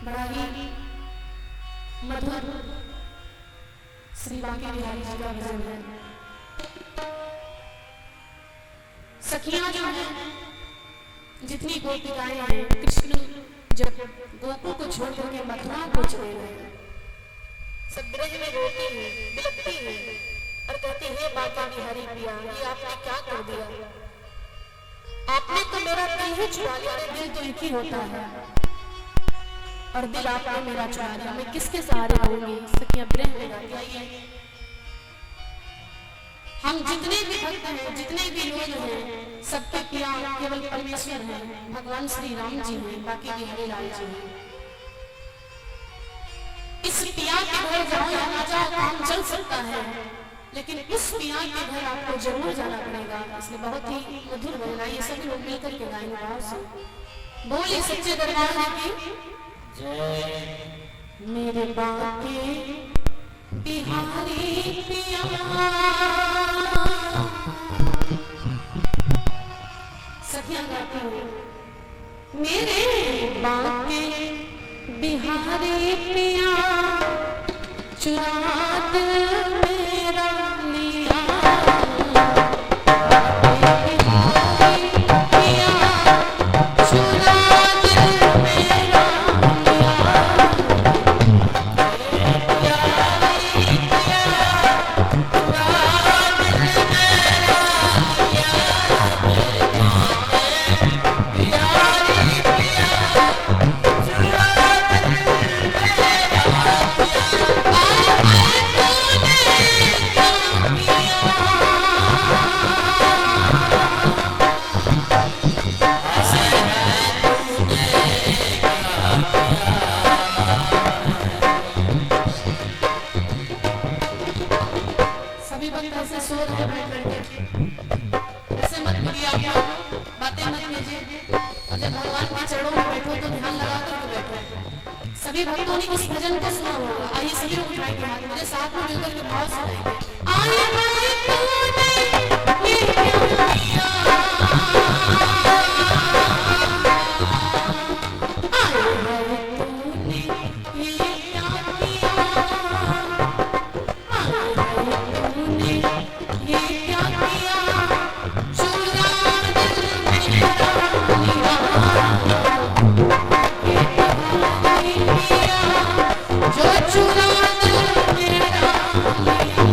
बड़ा ही मधुर श्री बांके बिहारी जी का भजन है। सखियां जो है जितनी गोपिकाएं हैं, कृष्ण जब गोपू को छोड़ करके मथुरा पहुंच गए हैं, सब ब्रज में रोती है, बिलखती है और कहती है बांके बिहारी पिया, ये आपने क्या कर दिया? आपने तो मेरा दिल ही चुरा लिया। दिल तो एक ही होता है और दिल आपने मेरा चुरा लिया, मैं किसके सहारे रहूंगी? सखियां ब्रह्म में गाती है। हम जितने भी भक्त हैं, जितने भी लोग हैं, सबके पिया केवल परमेश्वर हैं, भगवान श्री राम जी हैं, बाकी बिहारी लाल जी हैं। इस पिया के घर जाओ या ना जाओ काम चल सकता है, लेकिन उस पिया के घर आपको जरूर जाना पड़ेगा। इसलिए बहुत ही मधुर भजन है, ये सभी लोग मिलकर के गाएंगे भाव से। बोले सच्चे दरबार की जय। मेरे बांके बिहारी पिया, सखियां गाती हो, मेरे बांके बिहारी पिया चुरा दिल मेरा लिया, बिहारी पिया चुरा दिल मेरा लिया, बिहारी पिया चुरा दिल मेरा लिया, बिहारी पिया चुरा सभी भक्त ऐसे सो रहे बैठ करके, ऐसे मत करिए आप लोग, बातें मत कीजिए और जब भगवान के चरणों में बैठो तो ध्यान लगा कर बैठो। सभी भक्तों ने इस भजन को सुना होगा। आइए सभी लोग उठाएंगे हाथ, मेरे साथ में मिलकर के भाव सुनाएंगे। आए भाई तूने ये क्या किया, आए भाई तूने ये क्या किया, आए भाई तूने ये क्या किया, चुरा दिल मेरा लिया, ये बिहारी पिया जो चुरा दिल मेरा लिया।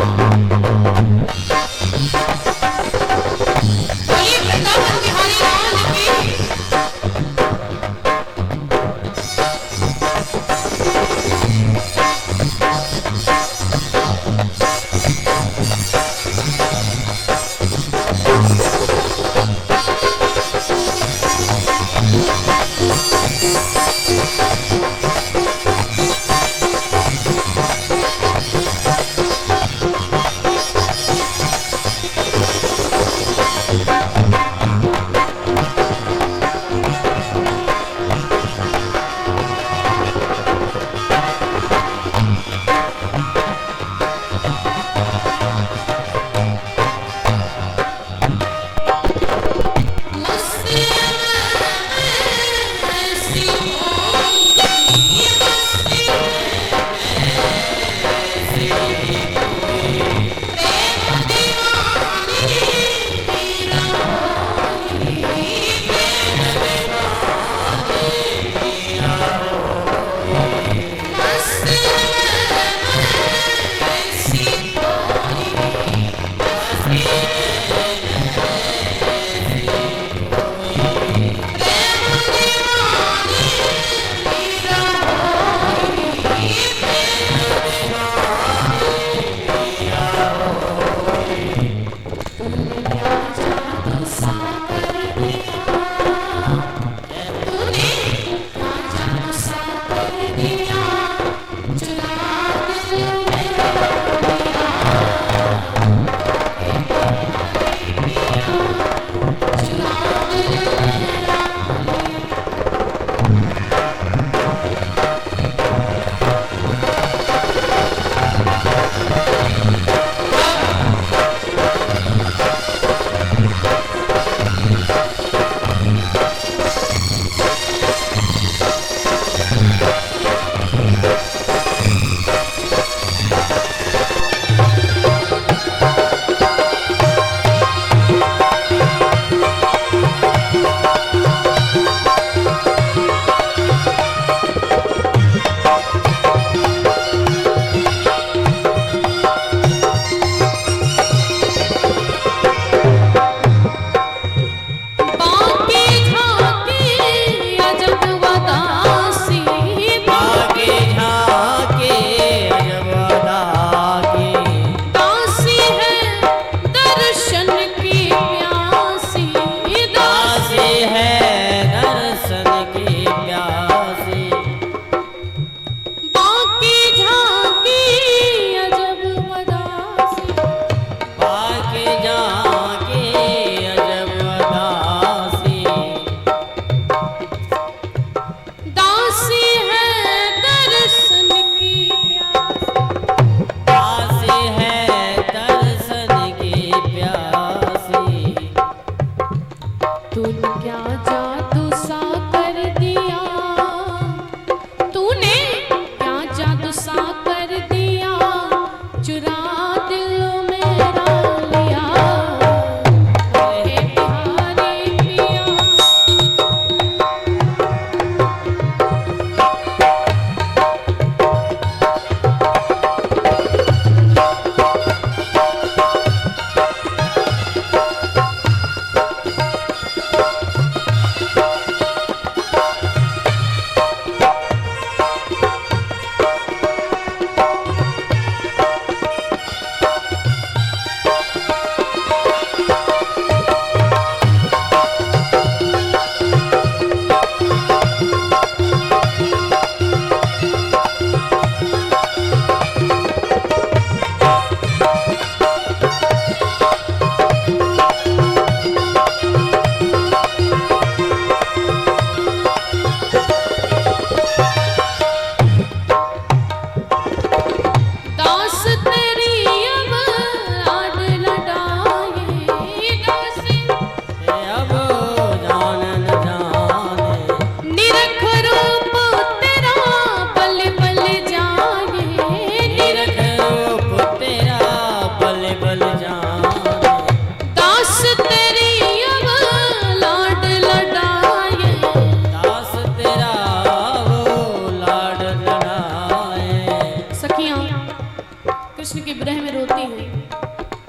विरह में रोती है,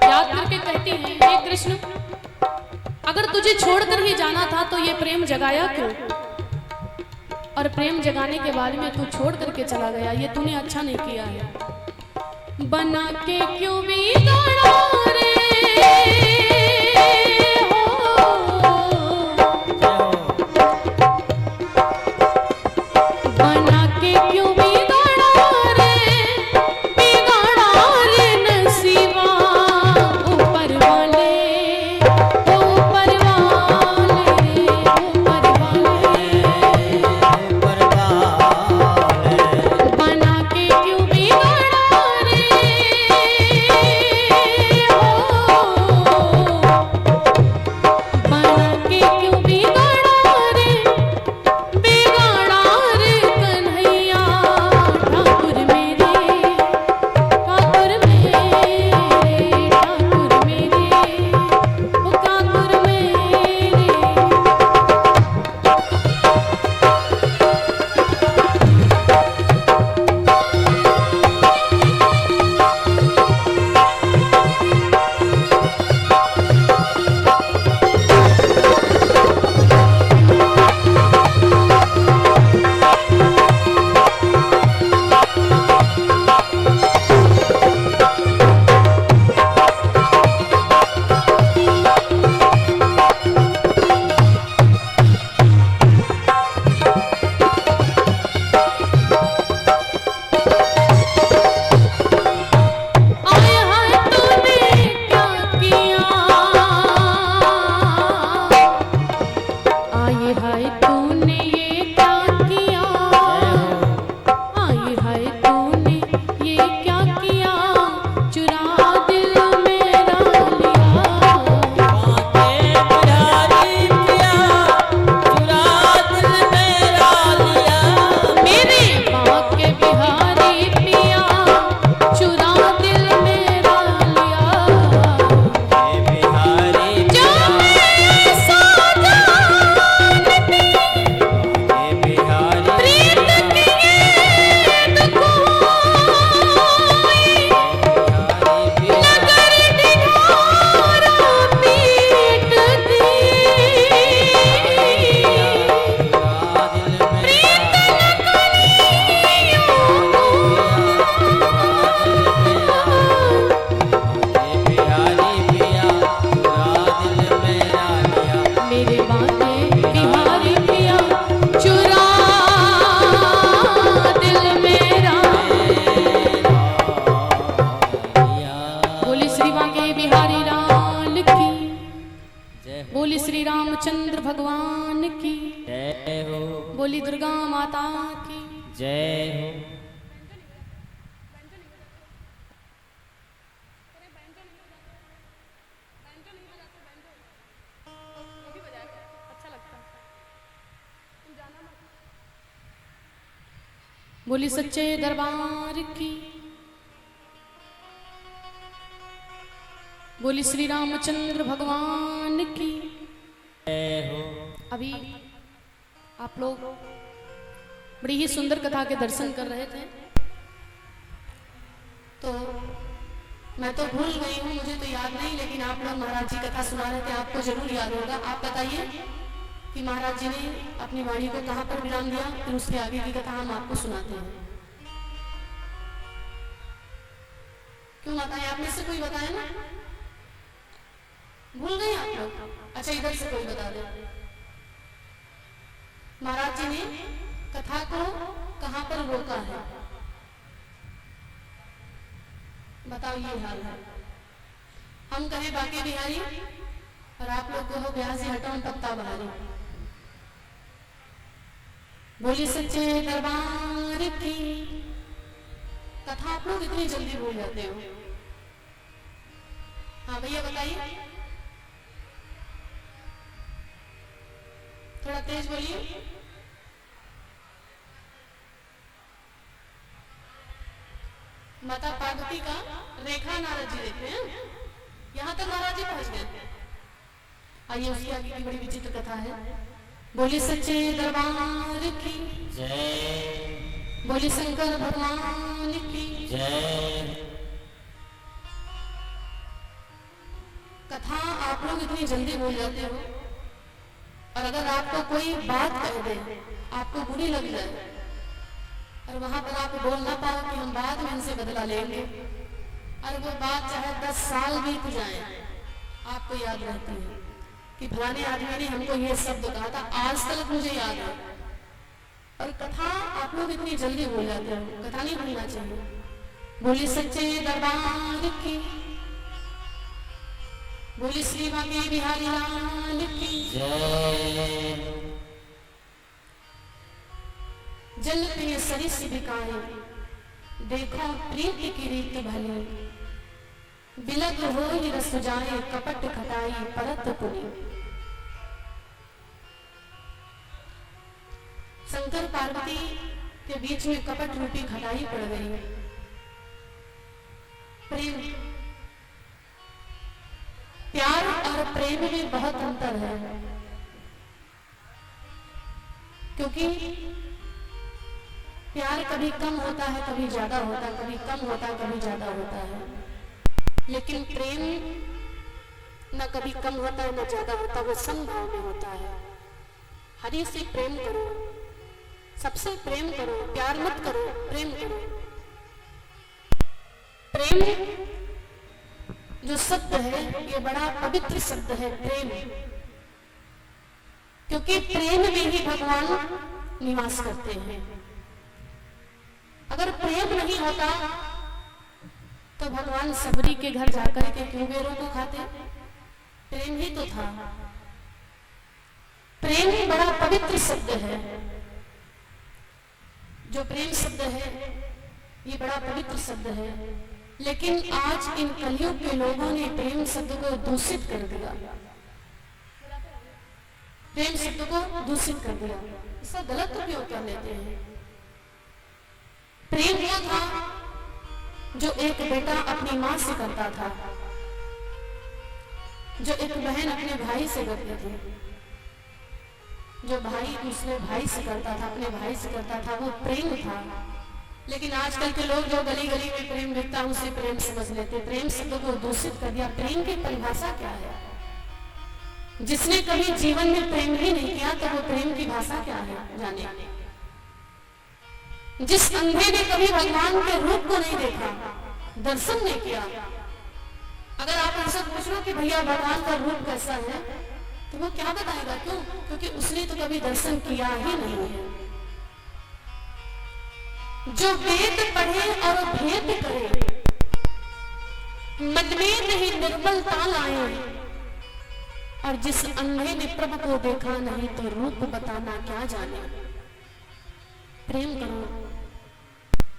याद करके कहती है, हे कृष्ण, अगर तुझे छोड़कर ही जाना था तो ये प्रेम जगाया क्यों? और प्रेम जगाने के बाद में तू छोड़ करके चला गया, ये तूने अच्छा नहीं किया है। बना के क्यों बिगाड़ा रे रामचंद्र भगवान की जय हो। बोली दुर्गा माता की जय हो। बोली सच्चे दरबार की, बोली श्री रामचंद्र भगवान की जय हो। अभी आप लोग बड़ी ही सुंदर कथा के दर्शन कर रहे थे, तो मैं तो भूल गई हूँ, मुझे तो याद नहीं, लेकिन आप लोग महाराज जी कथा सुना रहे थे, आपको जरूर याद होगा। आप बताइए कि महाराज जी ने अपनी वाणी को कहाँ पर विराम दिया, फिर उसके आगे की कथा हम आपको सुनाते हैं। क्यों बताएं? आप में से कोई बताए ना? भूल गए आप लोग? अच्छा, इधर से कोई बता दे। महाराज जी ने कथा को कहां पर रोका है? बताओ, ये हाल है। हम कहें बाकी बिहारी और आप लोग कहो ब्यासी हटो पत्ता बहारी। बोली सच्चे दरबार की। कथा आप लोग इतनी जल्दी भूल जाते हो। हाँ भैया बताइए, थोड़ा तेज बोलिए। माता पार्वती का रेखा नारद जी देखते हैं, यहाँ तक महाराज जी पहुंच गए। आइए उसकी आगे की बड़ी विचित्र कथा है। बोली सच्चे दरबार की जय, बोली शंकर भगवान की जय। इतनी जल्दी भूल जाते हो, और अगर आपको कोई बात कह दे, आपको बुरी लग जाए, और वहां पर आप बोल ना पाओ कि हम बाद में इनसे बदला लेंगे, और वो बात चाहे 10 साल बीत जाए, आपको याद रहती है कि फलाने आदमी ने हमको ये शब्द कहा था, आज तक मुझे याद है। और कथा आप लोग इतनी जल्दी भूल जाते हो, कथा नहीं भूलना चाहिए। बोली सच्चे दरबार की, बोली श्री बांके बिहारी लाल की जय। जल पे सरिस बिकाए, देखो प्रीति की रीत भली, बिलग हो रस जाए, कपट खटाई परत पुनी। शंकर पार्वती के बीच में कपट रूपी खटाई पड़ गई। प्रेम, प्यार और प्रेम में बहुत अंतर है, क्योंकि प्यार कभी कम होता है, कभी ज्यादा होता है, कभी कम होता है, कभी ज्यादा होता है, लेकिन प्रेम न कभी कम होता है न ज्यादा होता, वो समभाव में होता है। हरि से प्रेम करो, सबसे प्रेम करो, प्यार मत करो, प्रेम करो। प्रेम जो शब्द है ये बड़ा पवित्र शब्द है, प्रेम, क्योंकि प्रेम में ही भगवान निवास करते हैं। अगर प्रेम नहीं होता तो भगवान सबरी के घर जाकर के क्यों बेरों को खाते? प्रेम ही तो था। प्रेम ही बड़ा पवित्र शब्द है। जो प्रेम शब्द है ये बड़ा पवित्र शब्द है, लेकिन आज इन कलयुग के लोगों ने प्रेम शब्द को दूषित कर दिया। प्रेम शब्द को दूषित कर दिया, इसका गलत उपयोग कर लेते हैं। प्रेम वो था जो एक बेटा अपनी मां से करता था, जो एक बहन अपने भाई से करती थी, जो भाई दूसरे भाई से करता था, अपने भाई से करता था, वो प्रेम था। लेकिन आजकल के लोग जो गली गली में प्रेम दिखता है उसे प्रेम समझ लेते। प्रेम शब्द को दूषित कर दिया। प्रेम की परिभाषा क्या है? जिसने कभी जीवन में प्रेम ही नहीं किया तो वो प्रेम की भाषा क्या है जाने। जिस अंधे ने कभी भगवान के रूप को नहीं देखा, दर्शन नहीं किया, अगर आप ऐसा पूछ लो कि भैया भगवान का रूप कैसा है, तो वो क्या बताएगा? क्यों? क्योंकि उसने तो कभी दर्शन किया ही नहीं है। जो वेद पढ़े और भेद करे, मन में नहीं निर्मलता लाए, और जिस अंधे ने प्रभु को देखा नहीं तो रूप बताना क्या जाने। प्रेम करो।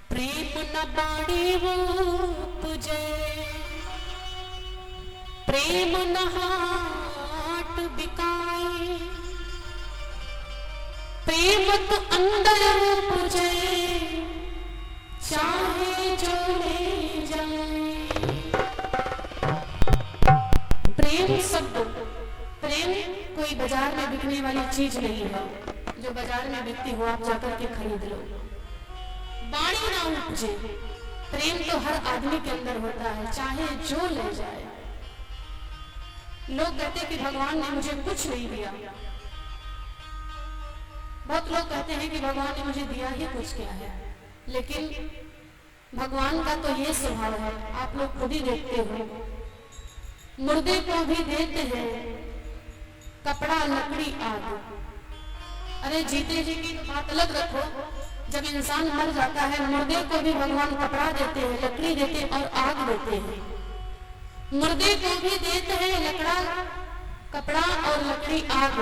प्रेम न बाड़ी वो तुझे, प्रेम न हाट बिकाए, प्रेम तो अंदर तुझे चाहे जो ले जाए। प्रेम शब्द, प्रेम कोई बाजार में बिकने वाली चीज नहीं है जो बाजार में बिकती हो आप जाकर के खरीद लो। बाणी ना उपजे। प्रेम तो हर आदमी के अंदर होता है, चाहे जो ले जाए। लोग कहते कि भगवान ने मुझे कुछ नहीं दिया। बहुत लोग कहते हैं कि भगवान ने मुझे दिया ही कुछ क्या है, लेकिन भगवान का तो ये स्वभाव है, आप लोग खुद ही देखते हो, मुर्दे को भी देते हैं कपड़ा लकड़ी आग। अरे जीते जी की बात अलग रखो, जब इंसान मर जाता है मुर्दे को भी भगवान कपड़ा देते हैं, लकड़ी देते हैं और आग देते हैं। मुर्दे को भी देते हैं लकड़ा, कपड़ा और लकड़ी आग।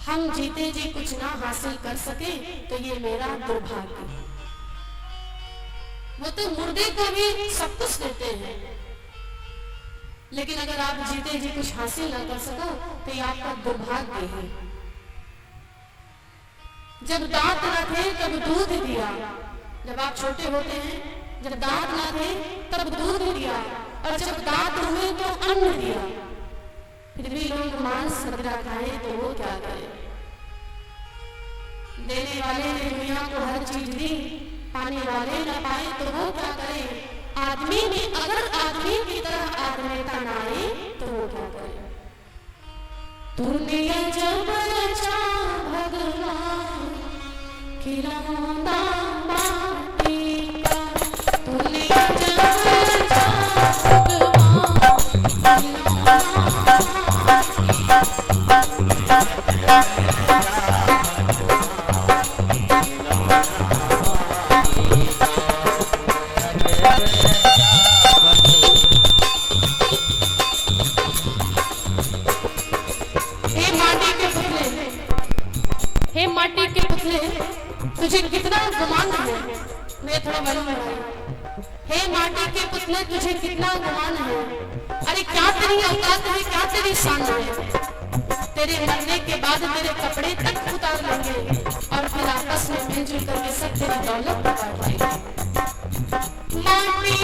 हम जीते जी कुछ ना हासिल कर सके तो ये मेरा दुर्भाग्य। वो तो मुर्दे को भी सब कुछ देते हैं, लेकिन अगर आप जीते जी कुछ हासिल ना कर सको तो ये आपका दुर्भाग्य है। जब दांत ना थे तब दूध दिया। जब आप छोटे होते हैं, जब दांत ना थे तब दूध दिया, और जब दांत हुए तो अन्न दिया। फिर भी लोग मांस सदरा खाए तो वो क्या करे? देने वाले ने दुनिया को हर चीज दी, पाने वाले न पाए तो वो क्या करे? आदमी में अगर आदमी की तरह आत्मीयता ना आए तो वो क्या करे? तूने जब रचा भगवान खिलौना माटी का, तूने जब रचा भगवान माटी के पुतले तुझे कितना गुमान है। मैं थोड़ा मालूम है। हे माटी के पुतले तुझे कितना गुमान है। अरे क्या तेरी औकात है, क्या तेरी शान है। तेरे मरने के बाद तेरे कपड़े तक उतार लेंगे और फिर आपस में मिलजुल करके सब तेरी दौलत बांट लेंगे। माटी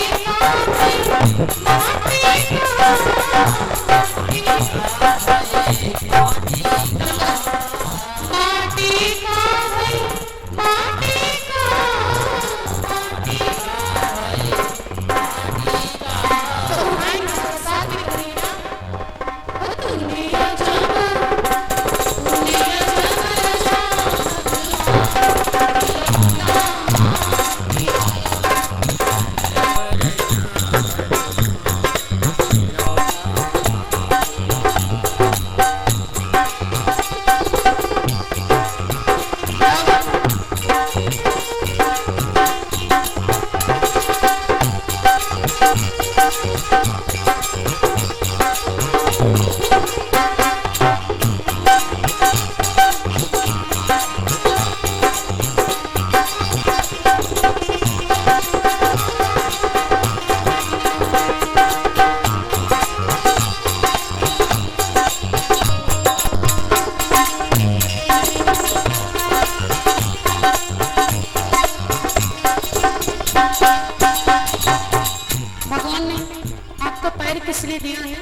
किसने दिए हैं?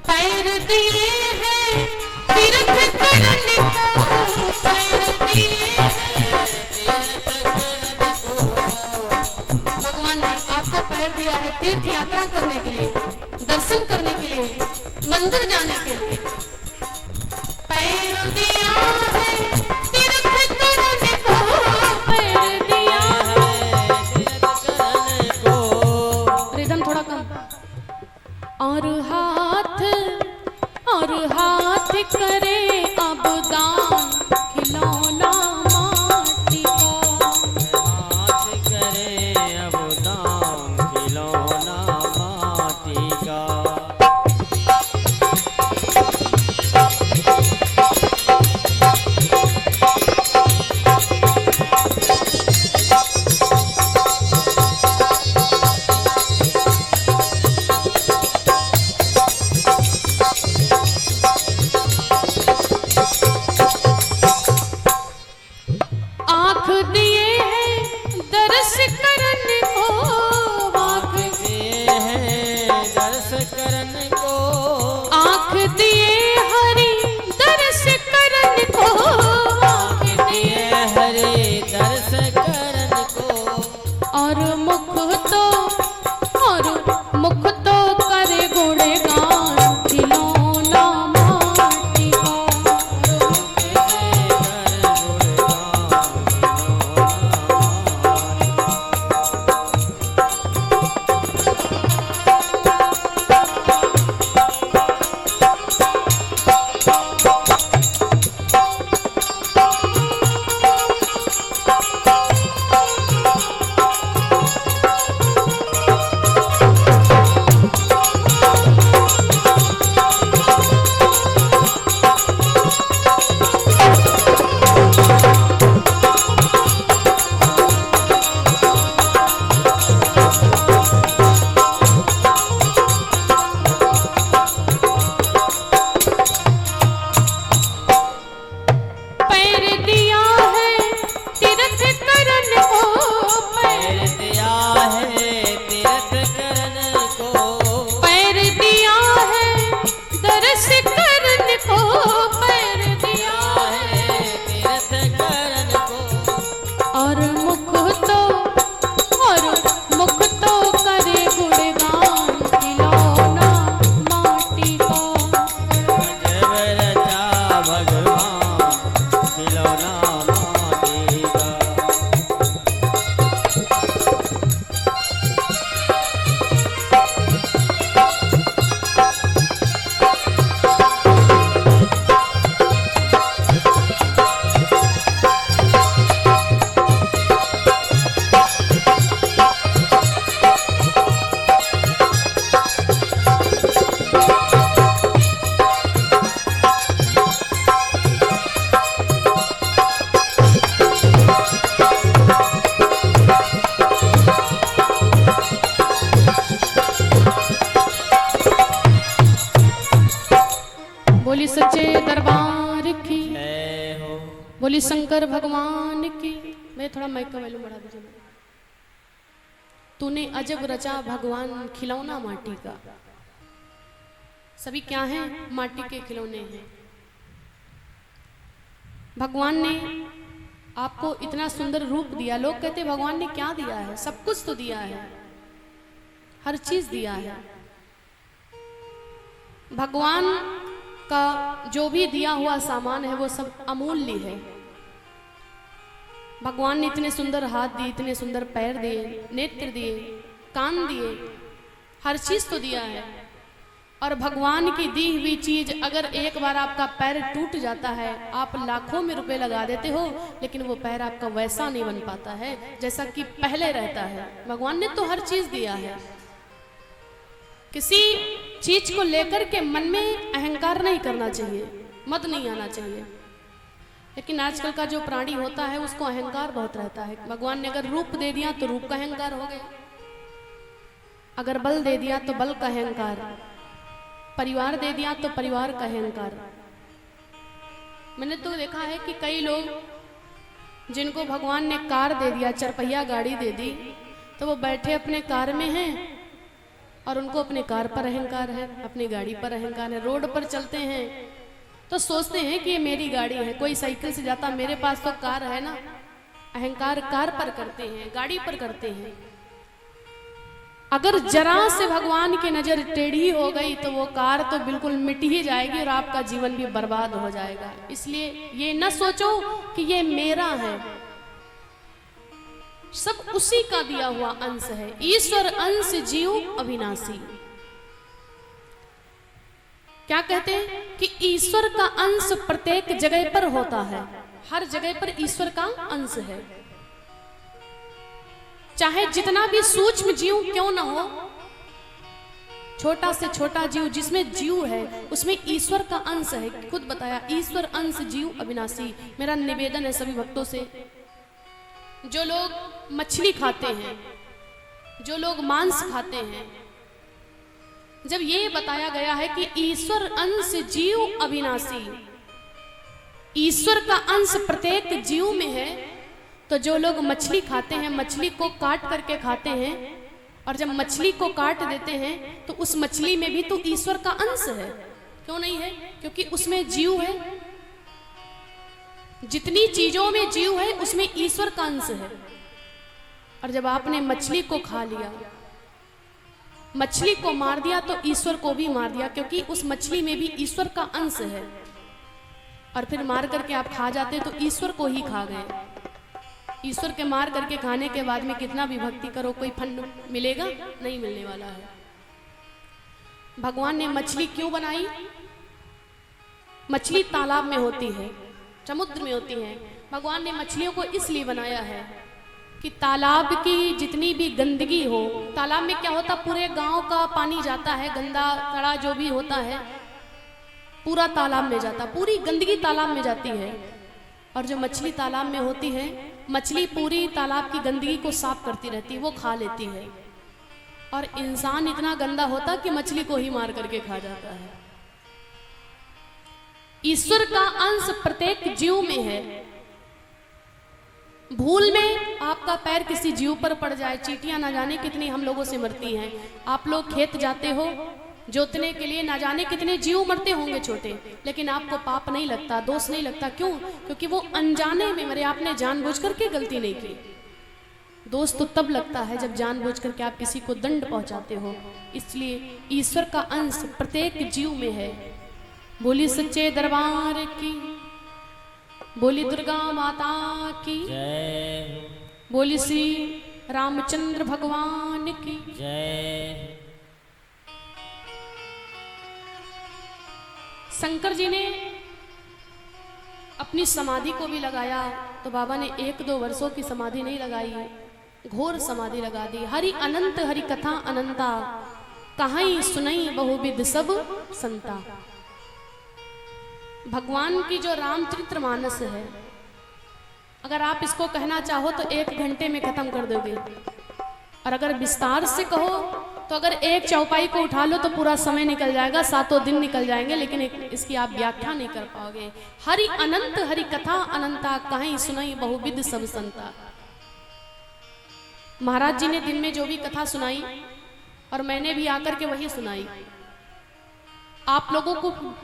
पैर दिए हैं तीर्थ करने को, पैर दिए हैं तीर्थ करने को। भगवान ने आपको पैर दिया है तीर्थ यात्रा करने के लिए, दर्शन करने के लिए, मंदिर जाने के लिए। पैर दिया है तीर्थ करने को, पैर दिया है तीर्थ करने को। रिदम थोड़ा कम। और हाथ करे अब दान खिलौना माटी का, हाथ करे अब दान खिलौना माटी का। बोली शंकर भगवान की। मैं थोड़ा माइक का वैल्यूम बढ़ा दीजिए। तूने अजब रचा भगवान खिलौना माटी का। सभी क्या हैं? माटी के खिलौने हैं। भगवान ने आपको इतना सुंदर रूप दिया। लोग कहते भगवान ने क्या दिया है? सब कुछ तो दिया है, हर चीज दिया है। भगवान का जो भी दिया हुआ सामान है वो सब अमूल्य है। भगवान ने इतने सुंदर हाथ दिए, इतने सुंदर पैर दिए, नेत्र दिए, कान दिए, हर चीज तो दिया है। और भगवान की दी हुई चीज अगर एक बार आपका पैर टूट जाता है, आप लाखों में रुपए लगा देते हो, लेकिन वो पैर आपका वैसा नहीं बन पाता है जैसा कि पहले रहता है। भगवान ने तो हर चीज दिया है। किसी चीज को लेकर के मन में अहंकार नहीं करना चाहिए, मद नहीं आना चाहिए। लेकिन आजकल का जो प्राणी होता है उसको अहंकार बहुत रहता है। भगवान ने अगर रूप दे दिया तो रूप का अहंकार हो गया, अगर बल दे दिया तो बल का अहंकार, परिवार दे दिया तो परिवार का अहंकार। मैंने तो देखा है कि कई लोग जिनको भगवान ने कार दे दिया, चरपहिया गाड़ी दे दी, तो वो बैठे अपने कार में हैं और उनको अपने कार पर अहंकार है, अपनी गाड़ी पर अहंकार है। रोड पर चलते हैं तो सोचते हैं कि ये मेरी गाड़ी है। कोई साइकिल से जाता, मेरे पास तो कार है ना। अहंकार कार पर करते हैं, गाड़ी पर करते हैं। अगर जरा से भगवान की नजर टेढ़ी हो गई तो वो कार तो बिल्कुल मिट ही जाएगी और आपका जीवन भी बर्बाद हो जाएगा। इसलिए ये न सोचो कि ये मेरा है, सब उसी का दिया हुआ अंश है। ईश्वर अंश जीव अविनाशी। क्या कहते हैं कि ईश्वर का अंश प्रत्येक जगह पर होता है, हर जगह पर ईश्वर का अंश है। चाहे जितना भी सूक्ष्म जीव क्यों ना हो, छोटा से छोटा जीव जिसमें जीव है उसमें ईश्वर का अंश है। खुद बताया, ईश्वर अंश जीव अविनाशी। मेरा निवेदन है सभी भक्तों से, जो लोग मछली खाते हैं, जो लोग मांस खाते हैं, जब ये बताया गया है कि ईश्वर अंश जीव अविनाशी, ईश्वर का अंश प्रत्येक जीव में है, तो जो लोग मछली खाते हैं, मछली को काट करके खाते हैं, और जब मछली को काट देते हैं तो उस मछली में भी तो ईश्वर का अंश है। क्यों नहीं है? क्योंकि उसमें जीव है। जितनी चीजों में जीव है उसमें ईश्वर का अंश है। और जब आपने मछली को खा लिया, मछली को मार दिया, तो ईश्वर को भी मार दिया, क्योंकि उस मछली में भी ईश्वर का अंश है। और फिर मार करके आप खा जाते तो ईश्वर को ही खा गए। ईश्वर के मार करके खाने के बाद में कितना भी भक्ति करो, कोई फल मिलेगा? नहीं मिलने वाला है। भगवान ने मछली क्यों बनाई? मछली तालाब में होती है, समुद्र में होती है। भगवान ने मछलियों को इसलिए बनाया है कि तालाब की जितनी भी गंदगी हो, तालाब में क्या होता, पूरे गांव का पानी जाता है, गंदा सड़ा जो भी होता है पूरा तालाब में जाता, पूरी गंदगी तालाब में जाती है। और जो मछली तालाब में होती है, मछली पूरी तालाब की गंदगी को साफ करती रहती है, वो खा लेती है। और इंसान इतना गंदा होता कि मछली को ही मार करके खा जाता है। ईश्वर का अंश प्रत्येक जीव में है। भूल में आपका पैर किसी जीव पर पड़ जाए, चींटियां ना जाने कितनी हम लोगों से मरती हैं। आप लोग खेत जाते हो जोतने के लिए, ना जाने कितने जीव मरते होंगे छोटे, लेकिन आपको पाप नहीं लगता, दोष नहीं लगता। क्यों? क्योंकि वो अनजाने में मरे, आपने जानबूझ करके गलती नहीं की। दोष तो तब लगता है जब जानबूझ करके आप किसी को दंड पहुंचाते हो। इसलिए ईश्वर का अंश प्रत्येक जीव में है। बोली सच्चे दरबार की, बोली दुर्गा माता की जय, बोली श्री रामचंद्र भगवान की जय। शंकर जी ने अपनी समाधि को भी लगाया तो बाबा ने 1-2 वर्षों की समाधि नहीं लगाई, घोर समाधि लगा दी। हरि अनंत हरि कथा अनंता, कहाई सुनई बहुविध सब संता। भगवान की जो रामचरितमानस है, अगर आप इसको कहना चाहो तो 1 घंटे में खत्म कर दोगे, और अगर विस्तार से कहो तो अगर एक चौपाई को उठा लो तो पूरा समय निकल जाएगा, 7 दिन निकल जाएंगे, लेकिन इसकी आप व्याख्या नहीं कर पाओगे। हरि अनंत हरि कथा अनंता, कहीं सुनाई बहुविध सब संता। महाराज जी ने दिन में जो भी कथा सुनाई और मैंने भी आकर के वही सुनाई, आप लोगों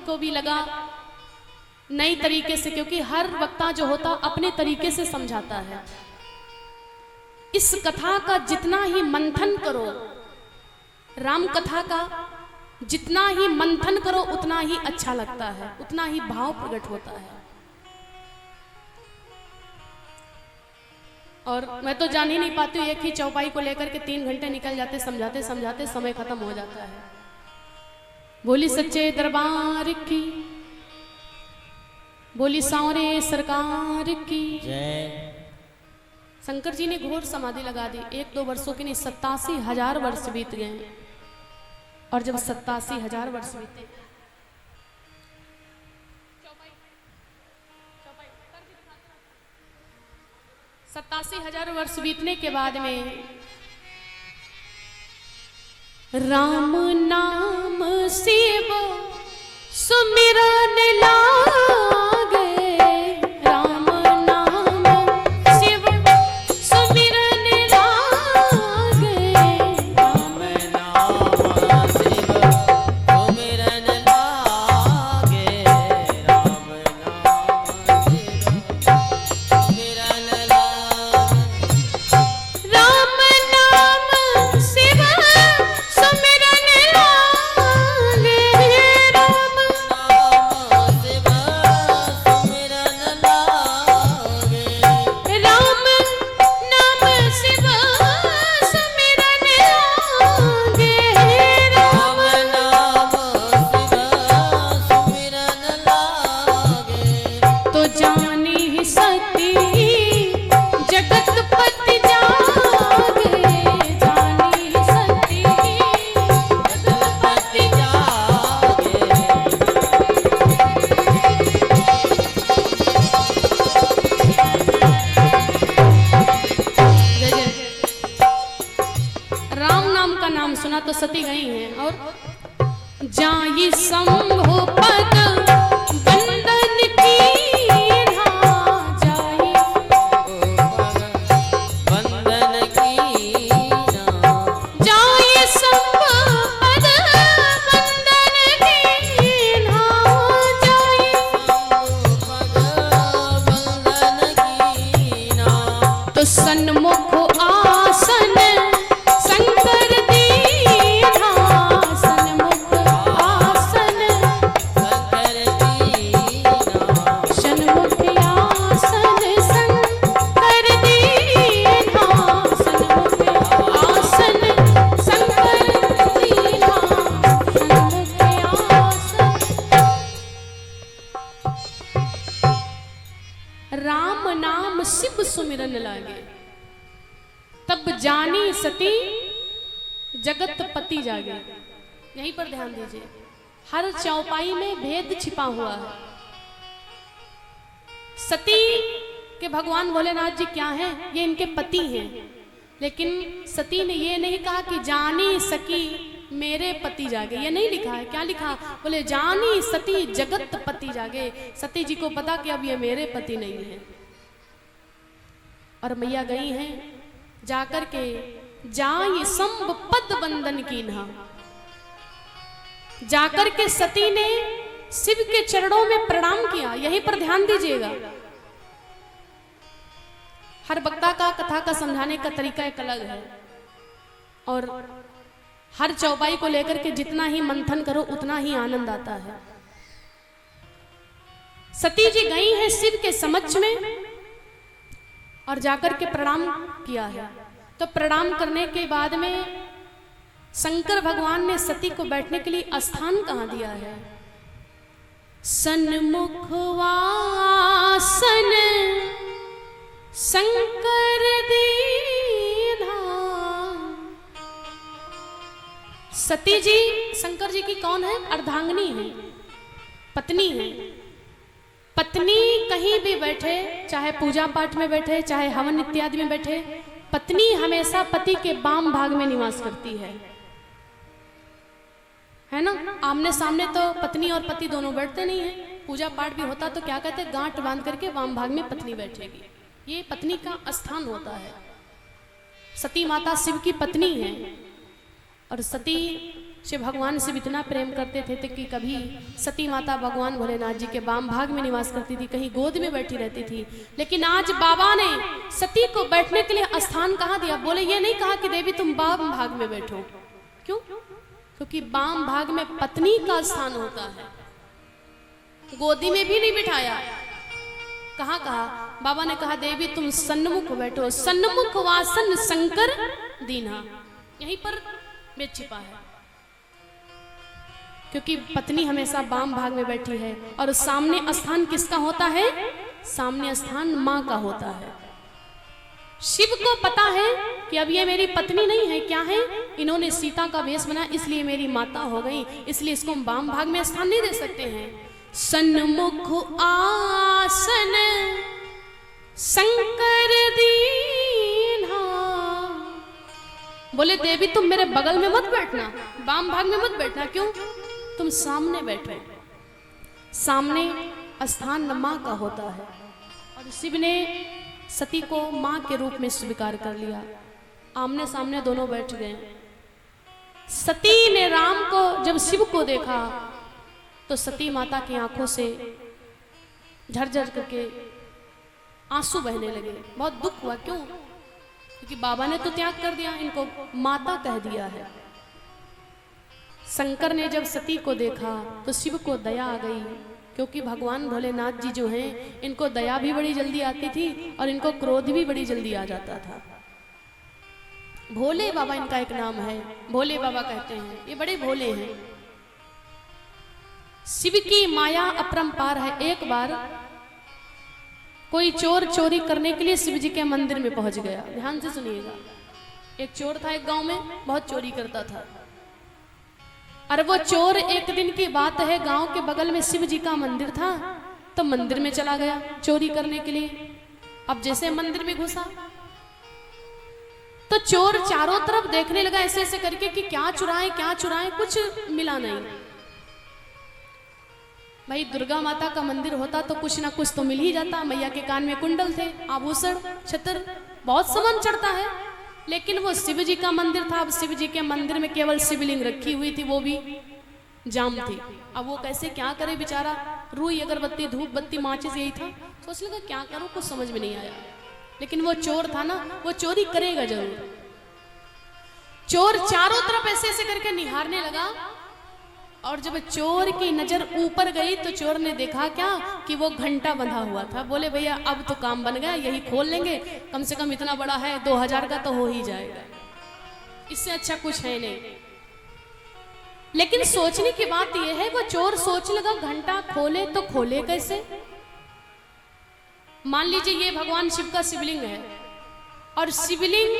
को भी लगा नई तरीके से, क्योंकि हर वक्ता जो होता अपने तरीके से समझाता है। इस कथा का जितना ही मंथन करो, राम कथा का जितना ही मंथन करो उतना ही अच्छा लगता है, उतना ही भाव प्रकट होता है। और मैं तो जान ही नहीं पाती हूँ, एक ही चौपाई को लेकर के 3 घंटे निकल जाते, समझाते समझाते समय खत्म हो जाता है। बोली सच्चे दरबार की, बोली सांवरे सरकार की जय। शंकर जी ने घोर समाधि लगा दी। 1-2 वर्षों की नहीं, 87,000 वर्ष बीत गए। और जब 87,000 वर्ष बीते, 87,000 वर्ष बीतने के बाद में राम नाम शिव सुमिरन लागे, राम नाम शिव सुमिरन लागे, राम नाम शिव सुमिरन लागे, राम नाम शिव सुमिरन लागे, राम नाम शिव सुमिरन लागे, राम नाम शिव सुमिरन लागे, राम नाम शिव सुमिरन लागे, राम नाम शिव सुमिरन लागे। तो जानी ही सती जगत पति जागे, जानी ही सती जगत पति जागे, जय जय। राम नाम का नाम सुना तो सती गई हैं। और जाई शंभु पद बंदन की जाई, बंदन कीना, जाई शंभु पद बंदन की जाई, बंदन कीना, तो सन्मुख आसन शंकर दीना, सन्मुख आसन शंकर कीना, सन्मुख आसन शंकर दीना, सन्मुख आसन शंकर दीना, सन्मुख आसन। राम नाम शिव सुमिरन लागे, तब जानी सती जगत पति जागे। यहीं पर ध्यान दीजिए, हर चौपाई में भेद छिपा हुआ है। सती के भगवान भोलेनाथ जी क्या हैं? ये इनके पति हैं। लेकिन सती ने ये नहीं कहा कि जानी सकी मेरे पति जागे, ये नहीं लिखा है। क्या लिखा? बोले जानी सती जगत पति जागे। सती जी को पता कि अब ये मेरे पति नहीं है। और मैया गई हैं, जाकर के जाई शंभ पद बंदन कीन्हा, जाकर के सती ने शिव के चरणों में प्रणाम किया। यहीं पर ध्यान दीजिएगा, हर वक्ता का कथा का समझाने का तरीका एक अलग है। और हर चौपाई को लेकर के जितना ही मंथन करो उतना ही आनंद आता है। सती जी गई हैं शिव के समक्ष में और जाकर के प्रणाम किया है। तो प्रणाम करने के बाद में शंकर भगवान ने सती को बैठने के लिए स्थान कहाँ दिया है? सन्मुख वासन शंकर दीना। सती जी शंकर जी की कौन है? अर्धांगिनी है, पत्नी है। पत्नी कहीं भी बैठे, चाहे पूजा पाठ में बैठे, चाहे हवन इत्यादि में बैठे, पत्नी हमेशा पति के वाम भाग में निवास करती है। है ना। आमने सामने तो पत्नी और पति दोनों बैठते नहीं हैं। पूजा पाठ भी होता तो क्या कहते, गांठ बांध करके वाम भाग में पत्नी बैठेगी, ये पत्नी का स्थान होता है। सती माता शिव की पत्नी है और सती से भगवान शिव इतना प्रेम करते थे कि कभी सती माता भगवान भोलेनाथ जी के वाम भाग में निवास करती थी, कहीं गोद में बैठी रहती थी। लेकिन आज बाबा ने सती को बैठने के लिए स्थान कहाँ दिया? बोले ये नहीं कहा कि देवी तुम वाम भाग में बैठो। क्यों? क्योंकि वाम भाग में पत्नी का स्थान होता है। गोदी में भी नहीं बिठाया। कहा बाबा ने कहा देवी तुम सन्मुख बैठो, सन्मुख वासन शंकर दीना, यहीं पर वेद छिपा है। क्योंकि पत्नी हमेशा वाम भाग में बैठी है और सामने स्थान किसका होता है? सामने स्थान मां का होता है। शिव को पता है कि अब ये मेरी पत्नी नहीं है, क्या है, इन्होंने सीता का वेश बना इसलिए मेरी माता हो गई, इसलिए इसको हम वाम भाग में स्थान नहीं दे सकते हैं। सन्मुख आसन शंकर दीना, बोले देवी तुम मेरे बगल में मत बैठना, वाम भाग में मत बैठना। क्यों? तुम सामने बैठो, सामने स्थान मां का होता है। और शिव ने सती को मां के रूप में स्वीकार कर लिया। आमने सामने दोनों बैठ गए। सती ने राम को जब शिव को देखा तो सती माता की आंखों से झरझर करके आंसू बहने लगे। बहुत दुख हुआ। क्यों? क्योंकि बाबा ने तो त्याग कर दिया, इनको माता कह दिया है। शंकर ने जब सती को देखा तो शिव को दया आ गई, क्योंकि भगवान भोलेनाथ जी जो हैं इनको दया भी बड़ी जल्दी आती थी और इनको क्रोध भी बड़ी जल्दी आ जाता था। भोले बाबा इनका एक नाम है, भोले बाबा कहते हैं, ये बड़े भोले हैं। शिव की माया अपरंपार है। एक बार कोई चोर चोरी करने के लिए शिव जी के मंदिर में पहुंच गया। ध्यान से सुनिएगा। एक चोर था एक गांव में, बहुत चोरी करता था। और वो चोर, एक दिन की बात है, गांव के बगल में शिव जी का मंदिर था तो मंदिर में चला गया चोरी करने के लिए। अब जैसे मंदिर में घुसा तो चोर चारों तरफ देखने लगा ऐसे ऐसे करके कि क्या चुराए, कुछ मिला नहीं। भाई दुर्गा माता का मंदिर होता तो कुछ ना कुछ तो मिल ही जाता। मैया के कान में कुंडल थे, आभूषण, छत्र, बहुत सामान चढ़ता है। लेकिन वो शिव जी का मंदिर था। अब शिव जी के मंदिर में केवल शिवलिंग रखी हुई थी, वो भी जाम थी। अब वो कैसे क्या करे बेचारा? रुई, अगरबत्ती, धूप बत्ती, माचिस यही था। सोच लगा क्या करूं, कुछ समझ में नहीं आया। लेकिन वो चोर था ना, वो चोरी करेगा जरूर। चोर चारों तरफ ऐसे ऐसे करके निहारने लगा और जब चोर की नजर ऊपर गई तो चोर ने देखा क्या कि वो घंटा बंधा हुआ था। बोले भैया अब तो काम बन गया, यही खोल लेंगे, कम से कम इतना बड़ा है, 2000 का तो हो ही जाएगा, इससे अच्छा कुछ है नहीं। लेकिन सोचने की बात यह है, वो चोर सोच लगा घंटा खोले तो खोले कैसे? मान लीजिए ये भगवान शिव का शिवलिंग है और शिवलिंग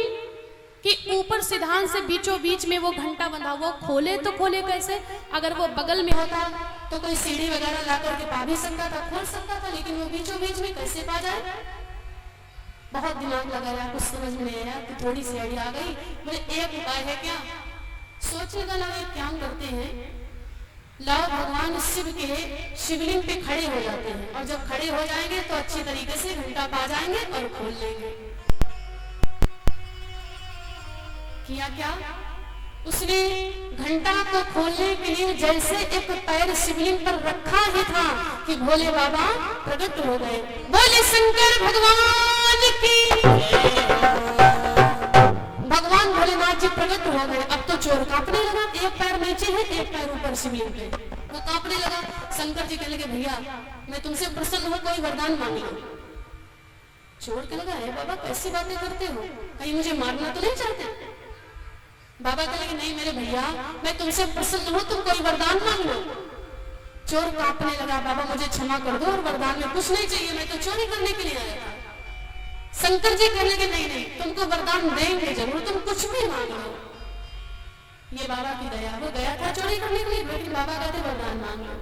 कि ऊपर सिद्धांत से बीचों बीच में वो घंटा बंधा हुआ, खोले तो खोले कैसे? अगर वो बगल में होता तो कोई सीढ़ी वगैरह ला करके पा भी सकता था, खोल सकता था, लेकिन वो बीचों बीच में कैसे पा जाए? बहुत दिमाग लगाया, कुछ समझ में नहीं आया। तो थोड़ी सी आइडिया आ गई। बोले एक उपाय है क्या? सोचने का लगा क्या करते हैं, लाओ भगवान शिव के शिवलिंग पे खड़े हो जाते हैं और जब खड़े हो जाएंगे तो अच्छी तरीके से घंटा पा जाएंगे और खोल लेंगे। किया क्या? उसने घंटा को खोलने के लिए जैसे एक पैर शिवलिंग पर रखा ही था कि भोले बाबा प्रकट हो गए। बोले शंकर भगवान की, भगवान भोलेनाथ जी प्रकट हो गए। अब तो चोर कांपने लगा, एक पैर नीचे है, एक पैर ऊपर शिवलिंग पे, वो कांपने लगा। शंकर जी कहने लगे भैया मैं तुमसे प्रसन्न हूँ, कोई वरदान मांग लो। चोर कहने लगा है बाबा कैसी बातें करते हो, कहीं मुझे मारना तो नहीं चाहते? बाबा कहेंगे नहीं मेरे भैया मैं तुमसे प्रसन्न हूं, तुम कोई वरदान मांग लो। चोर कांपने लगा, बाबा मुझे क्षमा कर दो और वरदान में कुछ नहीं चाहिए, मैं तो चोरी करने के लिए आया था। शंकर जी कहने के नहीं नहीं तुमको वरदान देंगे जरूर, तुम कुछ भी मांग लो। ये बाबा की दया, वो गया था चोरी करने के लिए, लेकिन बाबा कहते वरदान मांग लो।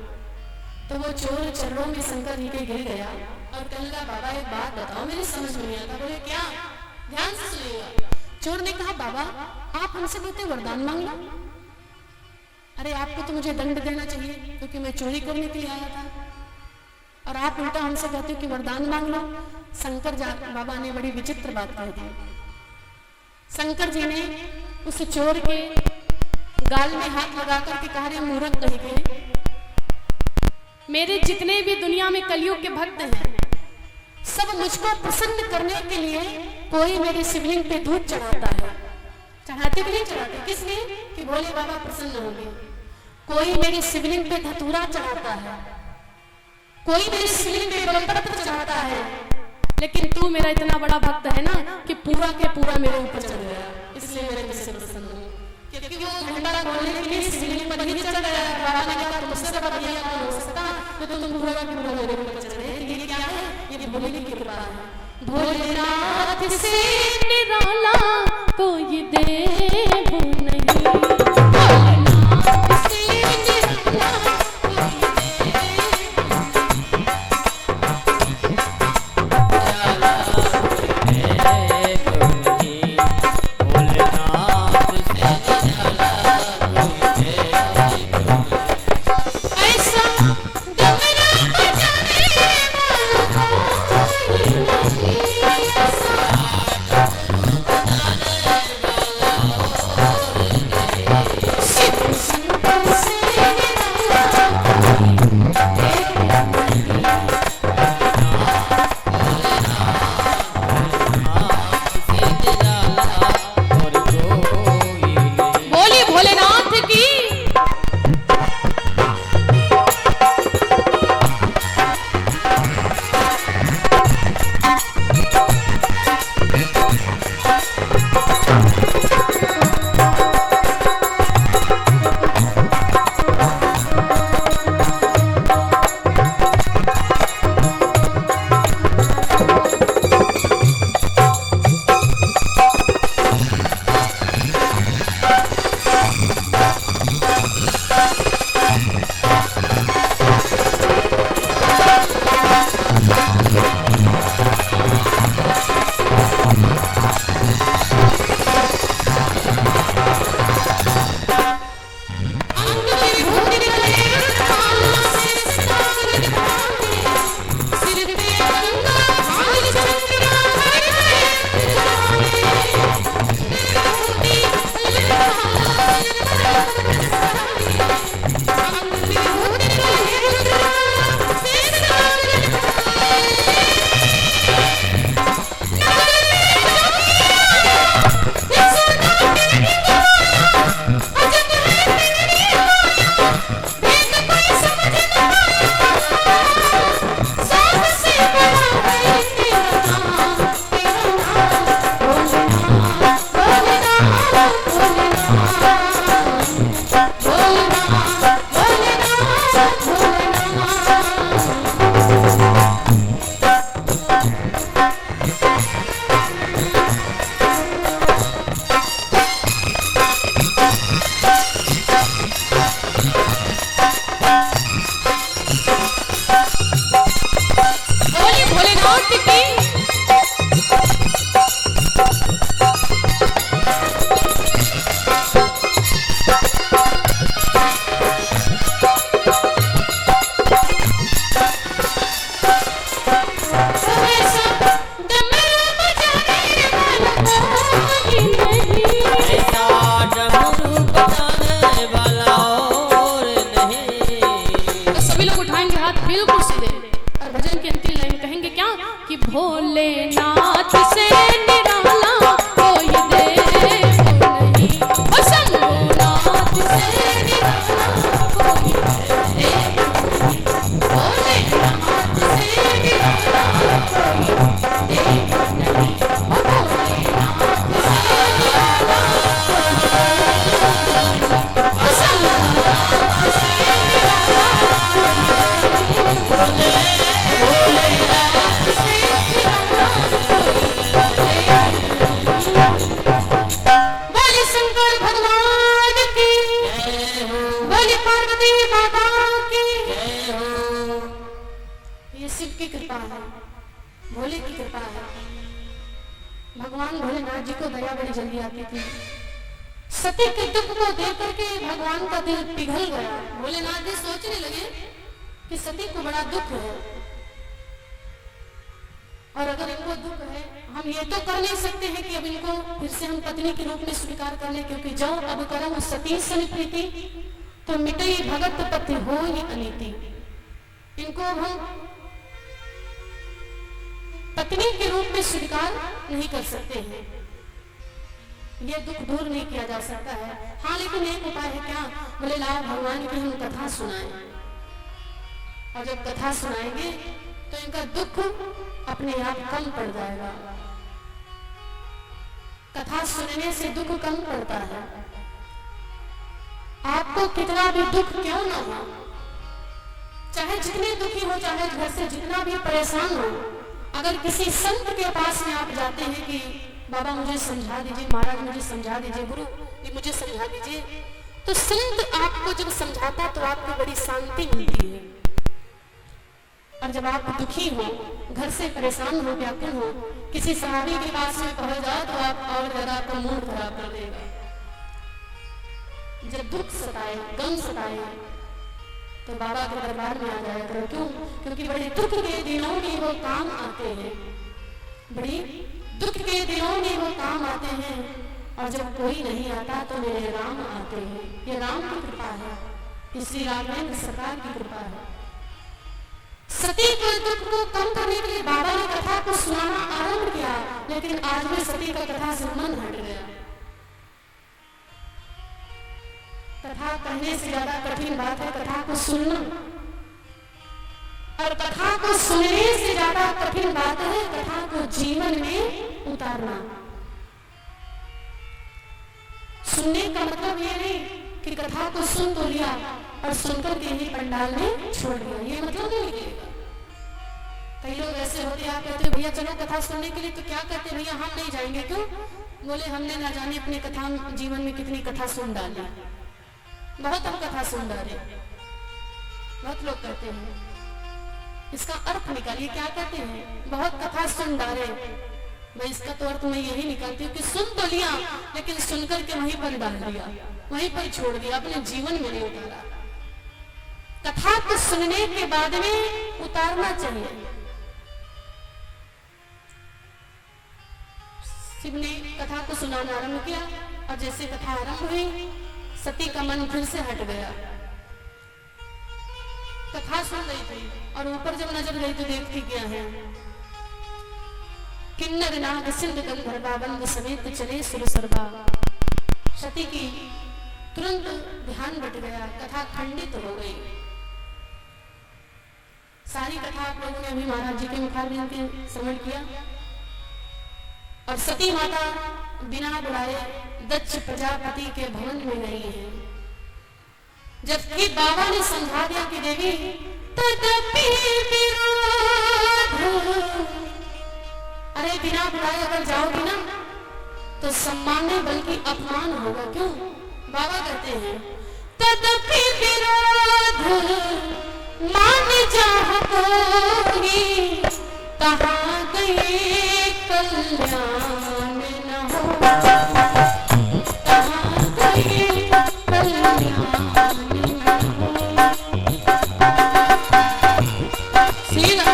तो वो चोर चरणों में शंकर जी के गिर गया और कहने लगा बाबा एक बात बताओ, मेरी समझ में नहीं आता। बोले क्या? ध्यान से सुनिएगा। चोर ने कहा बाबा आप हमसे कहते वरदान मांग लो। अरे आपको तो मुझे दंड देना चाहिए क्योंकि मैं चोरी करने के लिए आया था, और आप उल्टा हमसे कहते हो कि वरदान मांग लो। शंकर बाबा ने बड़ी विचित्र बात कह दी। शंकर जी ने उस चोर के गाल में हाथ लगाकर के कहा, रे मूर्ख कहीं के, मेरे जितने भी दुनिया में कलयुग के भक्त हैं सब मुझको प्रसन्न करने के लिए कोई मेरे शिवलिंग पे दूध चढ़ाता है। चढ़ाते कि नहीं चढ़ाते? किस लिए? कि भोले बाबा प्रसन्न होंगे। कोई मेरे शिवलिंग पे धतूरा चढ़ाता है, कोई मेरे शिवलिंग पे बेलपत्र चढ़ाता है, लेकिन तू मेरा इतना बड़ा भक्त है ना कि पूरा के पूरा मेरे ऊपर चढ़ गया, इसलिए मेरे मुझसे प्रसन्न हो। क्योंकि वो भंडारा बोलने के लिए शिवलिंग पर नहीं चढ़ गया। बाबा ने कहा तुमसे बड़ा दिया नहीं हो सकता, तो तुम पूरा के पूरा मेरे ऊपर चढ़ गए। ये क्या है? ये भोले की कृपा है। भोलेनाथ से निराला कोई देव नहीं, भोलेनाथ से निराला भोलेनाथ से निराला कोई देव नहीं, ओ शंभुनाथ से निराला कोई देव नहीं, भोलेनाथ से निराला कोई देव नहीं, ओ भोलेनाथ से निराला ओ शंभुनाथ से निराला भोलेनाथ शिव की कृपा है, भोले की कृपा है। भगवान भोलेनाथ जी को दया बड़ी जल्दी आती थी। सती के दुख को देख करके भगवान का दिल पिघल गया। भोलेनाथ जी सोचने लगे कि सती को बड़ा दुख है, और अगर इनको दुख है, हम ये तो कर नहीं सकते हैं कि अब इनको फिर से हम पत्नी के रूप में स्वीकार कर लें, क्योंकि जो अब करम सती सन प्रीति तो मिटई भगत पति हो ही अनीति। इनको अब हम पत्नी के रूप में स्वीकार नहीं कर सकते हैं, ये दुख दूर नहीं किया जा सकता है। हाँ, लेकिन एक उपाय है। क्या? बोले लाओ भगवान की हम कथा सुनाएं, और जब कथा सुनाएंगे तो इनका दुख अपने आप कम पड़ जाएगा। कथा सुनने से दुख कम पड़ता है। आपको कितना भी दुख क्यों ना हो, चाहे जितने दुखी हो, चाहे घर से जितना भी परेशान हो, अगर किसी संत के पास में आप जाते हैं कि बाबा मुझे समझा दीजिए, महाराज मुझे समझा दीजिए, गुरु जी मुझे समझा दीजिए, तो संत आपको जब समझाता तो आपको बड़ी शांति मिलती है। और जब आप दुखी हो, घर से परेशान हो, व्याकुल हो, किसी सहाबी के पास में पहुंच जाओ तो आप और ज्यादा आपका मूड खराब कर देगा। जब दुख सताए, गम सताए, तो बाबा के दरबार में आ जाया करो। क्यों? क्योंकि बड़े दुख के दिनों में वो काम आते हैं, बड़ी दुख के दिनों में वो काम आते हैं, और जब कोई नहीं आता तो मेरे राम आते हैं। ये राम की कृपा है, श्री राघवेंद्र सरकार की कृपा है। सती के दुख को कम करने के लिए बाबा ने कथा को सुनाना आरंभ किया, लेकिन आज भी सती का कथा से मन हट गया। कथा कहने से ज्यादा कठिन बात है कथा को सुनना, और कथा को सुनने से ज्यादा कठिन बात है कथा को जीवन में उतारना। सुनने का मतलब ये नहीं कि कथा को सुन तो लिया और सुनकर के ही पंडाल में छोड़ दिया, ये मतलब नहीं निकलेगा। कई लोग ऐसे होते हैं, आप कहते हो भैया चलो कथा सुनने के लिए, तो क्या कहते भैया हम नहीं जाएंगे। क्यों? बोले हमने ना जाने अपने कथा जीवन में कितनी कथा सुन डाली, बहुत हम कथा सुन डाले। बहुत लोग कहते हैं, इसका अर्थ निकालिए, क्या कहते हैं? बहुत कथा सुन डाले। मैं इसका तो अर्थ मैं यही निकालती हूँ कि सुन तो लिया, लेकिन सुनकर के वहीं पर डाल दिया, वहीं पर छोड़ दिया, अपने जीवन में नहीं उतारा। कथा को सुनने के बाद में उतारना चाहिए। शिव ने कथा को सुनाना आरंभ किया, और जैसे कथा आरंभ हुई सती का मन फिर से हट गया। कथा सुन रही थी, और ऊपर जब नजर गई तो देखती क्या है, किन्नर नाग सिंध गंधर्वा बंद समेत चले सुर सरबा। सती की तुरंत ध्यान बट गया, कथा खंडित हो गई। सारी कथा आप लोगों ने अभी महाराज जी के मुखारबिंद के श्रवण किया। और सती माता बिना बुलाए दक्ष प्रजापति के भवन में गई है, जबकि बाबा ने समझा दिया कि देवी तदपि विरोध, अरे बिना बुलाए अगर जाओगी ना तो सम्मान नहीं बल्कि अपमान होगा। क्यों? बाबा कहते हैं तदपि विरोध मान चाहोगी, कहाँ गए कल्याण न हो, कहाँ गए कल्याण न हो। सीधा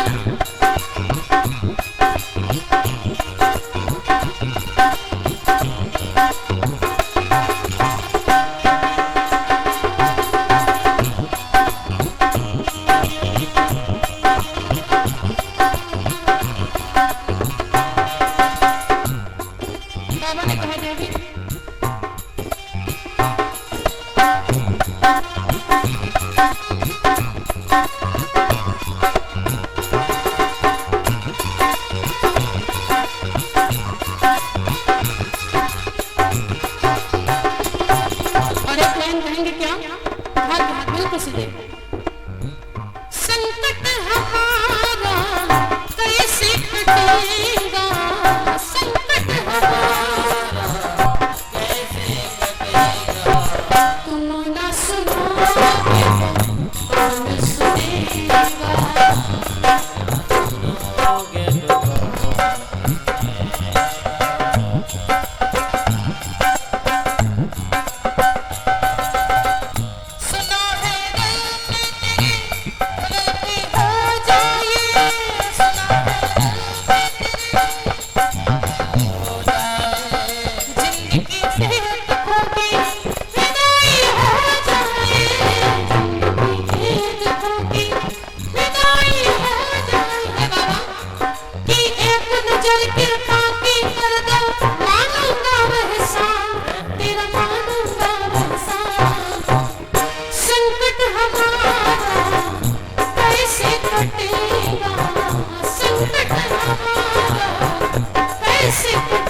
संकट हमारा कैसे कटेगा, संकट हमारा कैसे कटेगा, तुम न सुनोगे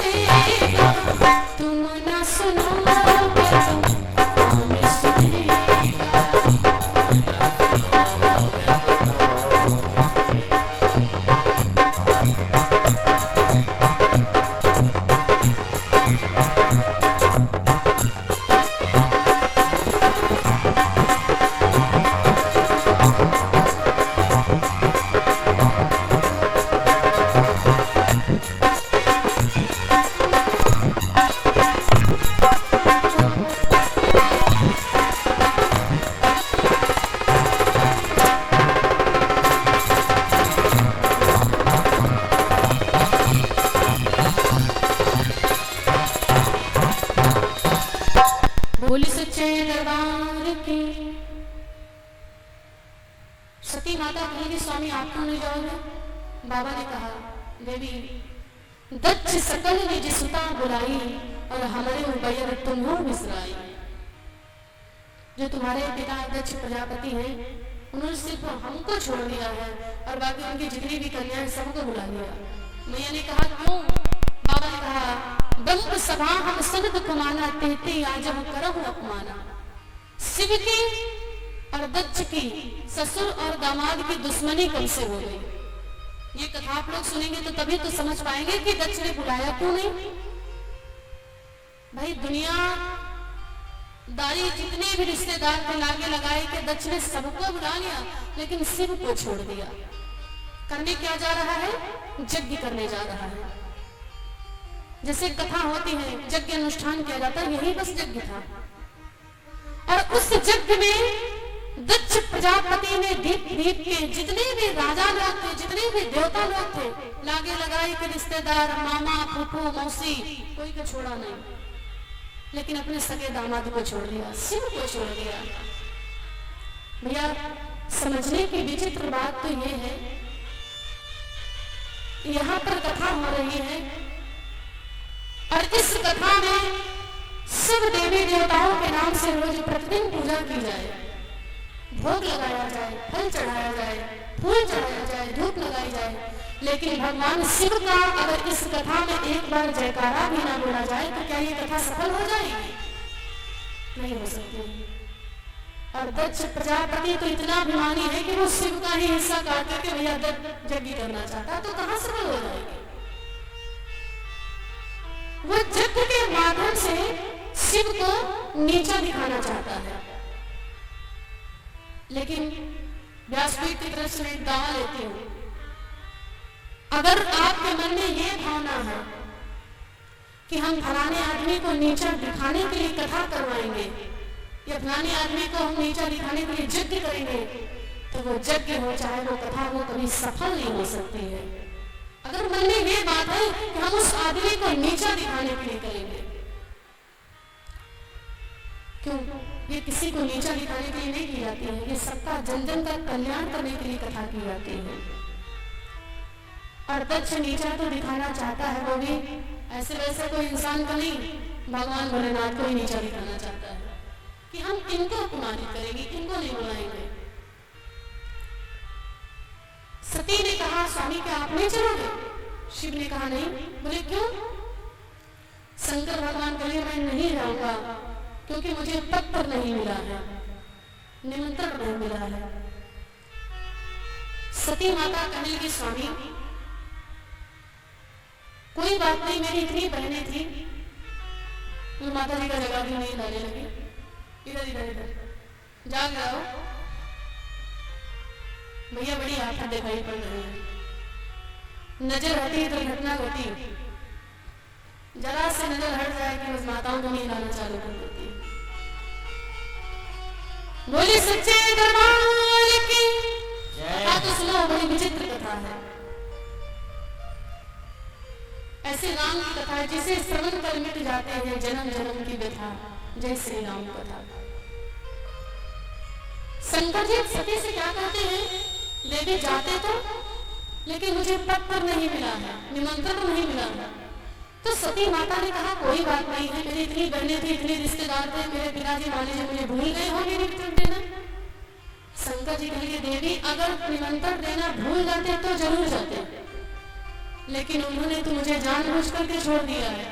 बचेगा, तुम ना सुनोगे तो कौन सुनेगा। बोली सच्चे दरबार की। सती माता कहेगी स्वामी आप क्यों नहीं जाओगे? बाबा ने कहा देवी दक्ष सकल निज सुता बुलाई और हमारे उबैर तुम हो बिसराई। जो तुम्हारे पिता दक्ष प्रजापति हैं उन्होंने सिर्फ हमको छोड़ दिया है और बाकी उनकी जितनी भी कन्याएं सबको बुला लिया। मैया ने कहा क्यों? बाबा ने कहा ब्रह्म सभा हम सनद कुमाना तेते आज हम करहु अपमाना। शिव की और दक्ष की ससुर और दामाद की दुश्मनी कब से हो गई? ये कथा आप लोग सुनेंगे तो तभी तो समझ पाएंगे कि दक्ष ने बुलाया क्यों नहीं। भाई दुनिया दारी जितने भी रिश्तेदार थे लागे लगाए कि दक्ष ने सबको बुला लिया लेकिन शिव को छोड़ दिया। करने क्या जा रहा है? यज्ञ करने जा रहा है। जैसे कथा होती है यज्ञ अनुष्ठान किया जाता है, यही बस यज्ञ था। और उस यज्ञ में दक्ष प्रजापति ने दीप दीप के जितने भी राजा लोग थे, जितने भी देवता लोग थे, लागे लगाए के रिश्तेदार मामा फूफू मौसी कोई को छोड़ा नहीं, लेकिन अपने सगे दामाद को छोड़ दिया, शिव को छोड़ दिया। भैया समझने की विचित्र बात तो ये है, यहाँ पर कथा हो रही है और इस कथा में सब देवी देवताओं के नाम से रोज प्रतिदिन पूजा की जाए, भोग लगाया जाए, फल चढ़ाया जाए, फूल चढ़ाया जाए, धूप लगाई जाए, लेकिन भगवान शिव का अगर इस कथा में एक बार जयकारा भी ना बोला जाए तो क्या ये कथा सफल हो जाएगी? नहीं हो सकती। और दक्ष प्रजापति तो इतना अभिमानी है कि वो शिव का ही हिस्सा काट करके भैया यज्ञ करना चाहता, तो कहां सफल हो जाएगी? वो यज्ञ के माध्यम से शिव को नीचा दिखाना चाहता है। लेकिन व्यासपीठ की तरफ से मैं दावा लेती हूं, अगर आपके मन में ये भावना है कि हम फलाने आदमी को नीचा दिखाने के लिए कथा करवाएंगे या फलाने आदमी को हम नीचा दिखाने के लिए यज्ञ करेंगे, तो वो यज्ञ हो चाहे वो कथा हो कभी सफल नहीं हो सकती है। अगर मन में ये बात है कि हम उस आदमी को नीचा दिखाने के लिए करेंगे, क्यों? ये किसी को नीचा दिखाने के लिए नहीं की जाती है, ये सबका जन जन का कल्याण करने के लिए कथा की जाती है। और दक्ष नीचा तो दिखाना चाहता है, वो भी ऐसे वैसे कोई इंसान को नहीं, भगवान भोलेनाथ को ही नीचा दिखाना चाहता है कि हम इनको अपमानित करेंगे, इनको नहीं बुलाएंगे। सती ने कहा स्वामी क्या आप नहीं चलोगे? शिव ने कहा नहीं। बोले क्यों? शंकर भगवान बोले मैं नहीं जाऊंगा क्योंकि मुझे पत्र नहीं मिला है, निमंत्रण नहीं मिला है। सती माता कहने लगी स्वामी कोई बात नहीं, मेरी इतनी बहनें थी। तो माता जी का जगह भी नहीं लाने लगी, इधर इधर इधर जाग जाओ भैया, बड़ी आफत दिखाई पड़ रही है, नजर हटी तो घटना घटी, जरा से नजर हट जाए कि उस माताओं को नहीं लाना चालू कर देती। बोली सच्चे दरबार की। कथा तो सुनो, बड़ी विचित्र कथा है। ऐसे राम की कथा है जिसे श्रवण कर मिट जाते हैं जन्म जन्म की व्यथा। जय श्री राम कथा। शंकर जी सती से क्या कहते हैं? देवी जाते तो, लेकिन मुझे पत्र नहीं मिला है, निमंत्रण नहीं मिला है। तो सती माता ने कहा कोई बात नहीं है, मेरी इतनी बहनें थी, इतने रिश्तेदार थे, मेरे पिताजी मान लीजिए मुझे भूल गए होंगे निमंत्रण देना। शंकर जी कहेंगे देवी अगर निमंत्रण देना भूल जाते तो जरूर जाते, लेकिन उन्होंने तो मुझे जानबूझ करके छोड़ दिया है।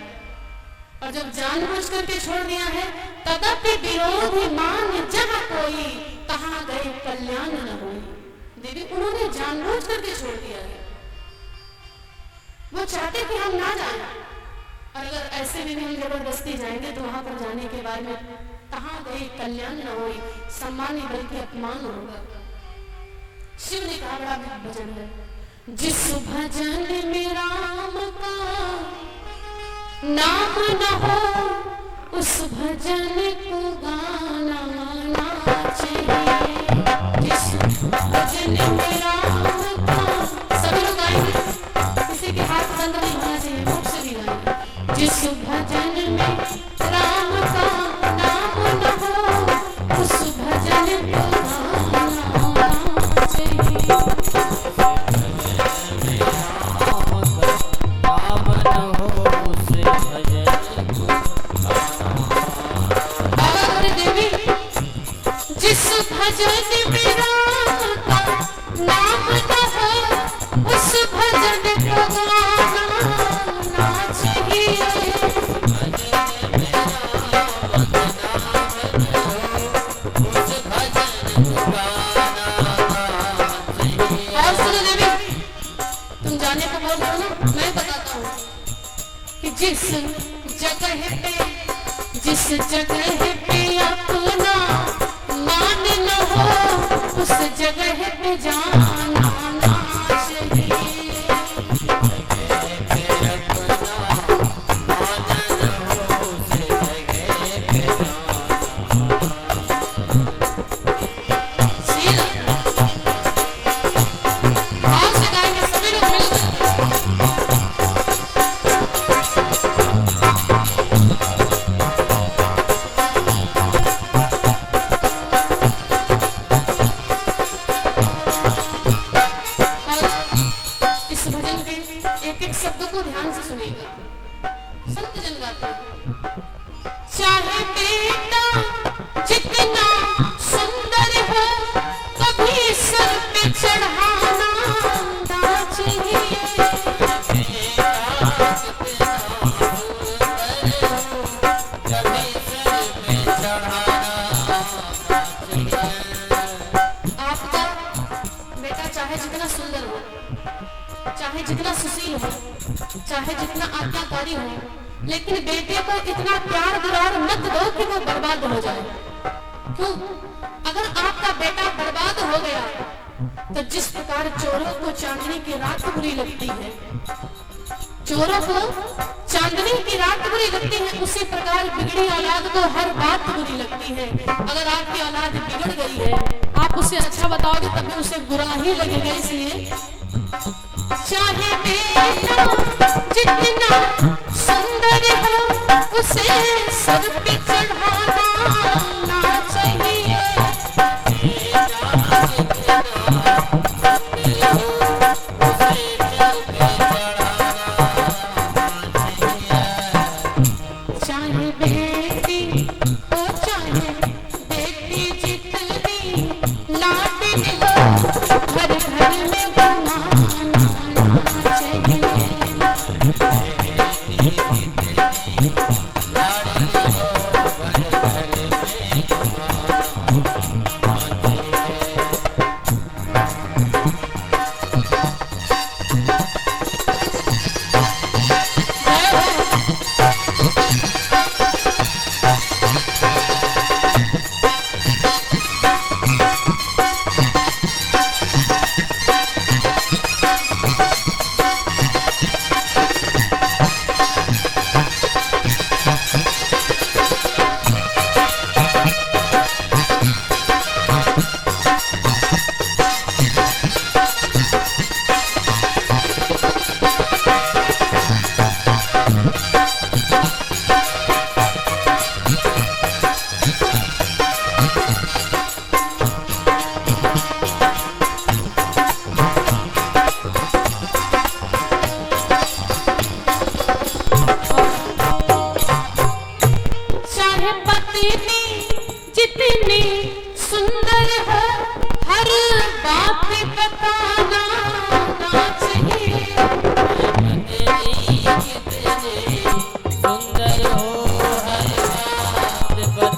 और जब जानबूझ करके छोड़ दिया है, तदपि विरोध मान जहाँ कोई, तहाँ गए कल्याण न होई। देवी, उन्होंने जानबूझ करके छोड़ दिया है। वो चाहते कि हम ना जाएं, और अगर ऐसे भी हम जबरदस्ती जाएंगे तो वहां पर जाने के बाद में तहाँ गए कल्याण न होई, सम्मान नहीं बल्कि अपमान होगा। शिव ने कहा, बड़ा भजन है, जिस भजन में राम का नाम न हो, उस भजन को गाना ना चाहिए। जिस भजन में राम का, सभी लोग गाएंगे, किसी के हाथ बंद नहीं होना चाहिए, मुख से भी गाएंगे। जिस भजन में राम का नाम न हो, उस भजन को गाना चाहिए। जिस भजन में राम का नाम न हो, उस भजन को गाना चाहिए। और सुनो देवी, तुम जाने को बोल रहे हो ना, मैं बताता हूँ कि जिस जगह पे अपना मान न हो, उस जगह पे जाना ना चाहिए। शब्द को ध्यान से सुनेगा। संत जन गाते हैं, चाहे बेटा जितना सुंदर हो, कभी सर पे चढ़ाना ना चाहिए। आपका बेटा चाहे जितना सुंदर हो, चाहे जितना सुशील हो, चाहे जितना आज्ञाकारी हो, लेकिन बेटे को इतना प्यार दुलार मत दो कि वो बर्बाद हो जाए। क्यों? अगर आपका बेटा बर्बाद हो गया तो जिस प्रकार चोरों को चांदनी की रात बुरी लगती है, चोरों को चांदनी की रात बुरी लगती है, उसी प्रकार बिगड़ी औलाद को हर बात बुरी लगती है। अगर आपकी औलाद बिगड़ गई है, आप उसे अच्छा बताओगे तब भी उसे बुरा ही लगेगा। इसलिए चाहे बेटा जितना सुंदर हो, उसे सर पे चढ़ाना ना चाहिए। चाहे बेटी हो चाहे बेटी जितनी लाडली हो, घर घर में बनाना चाहिए।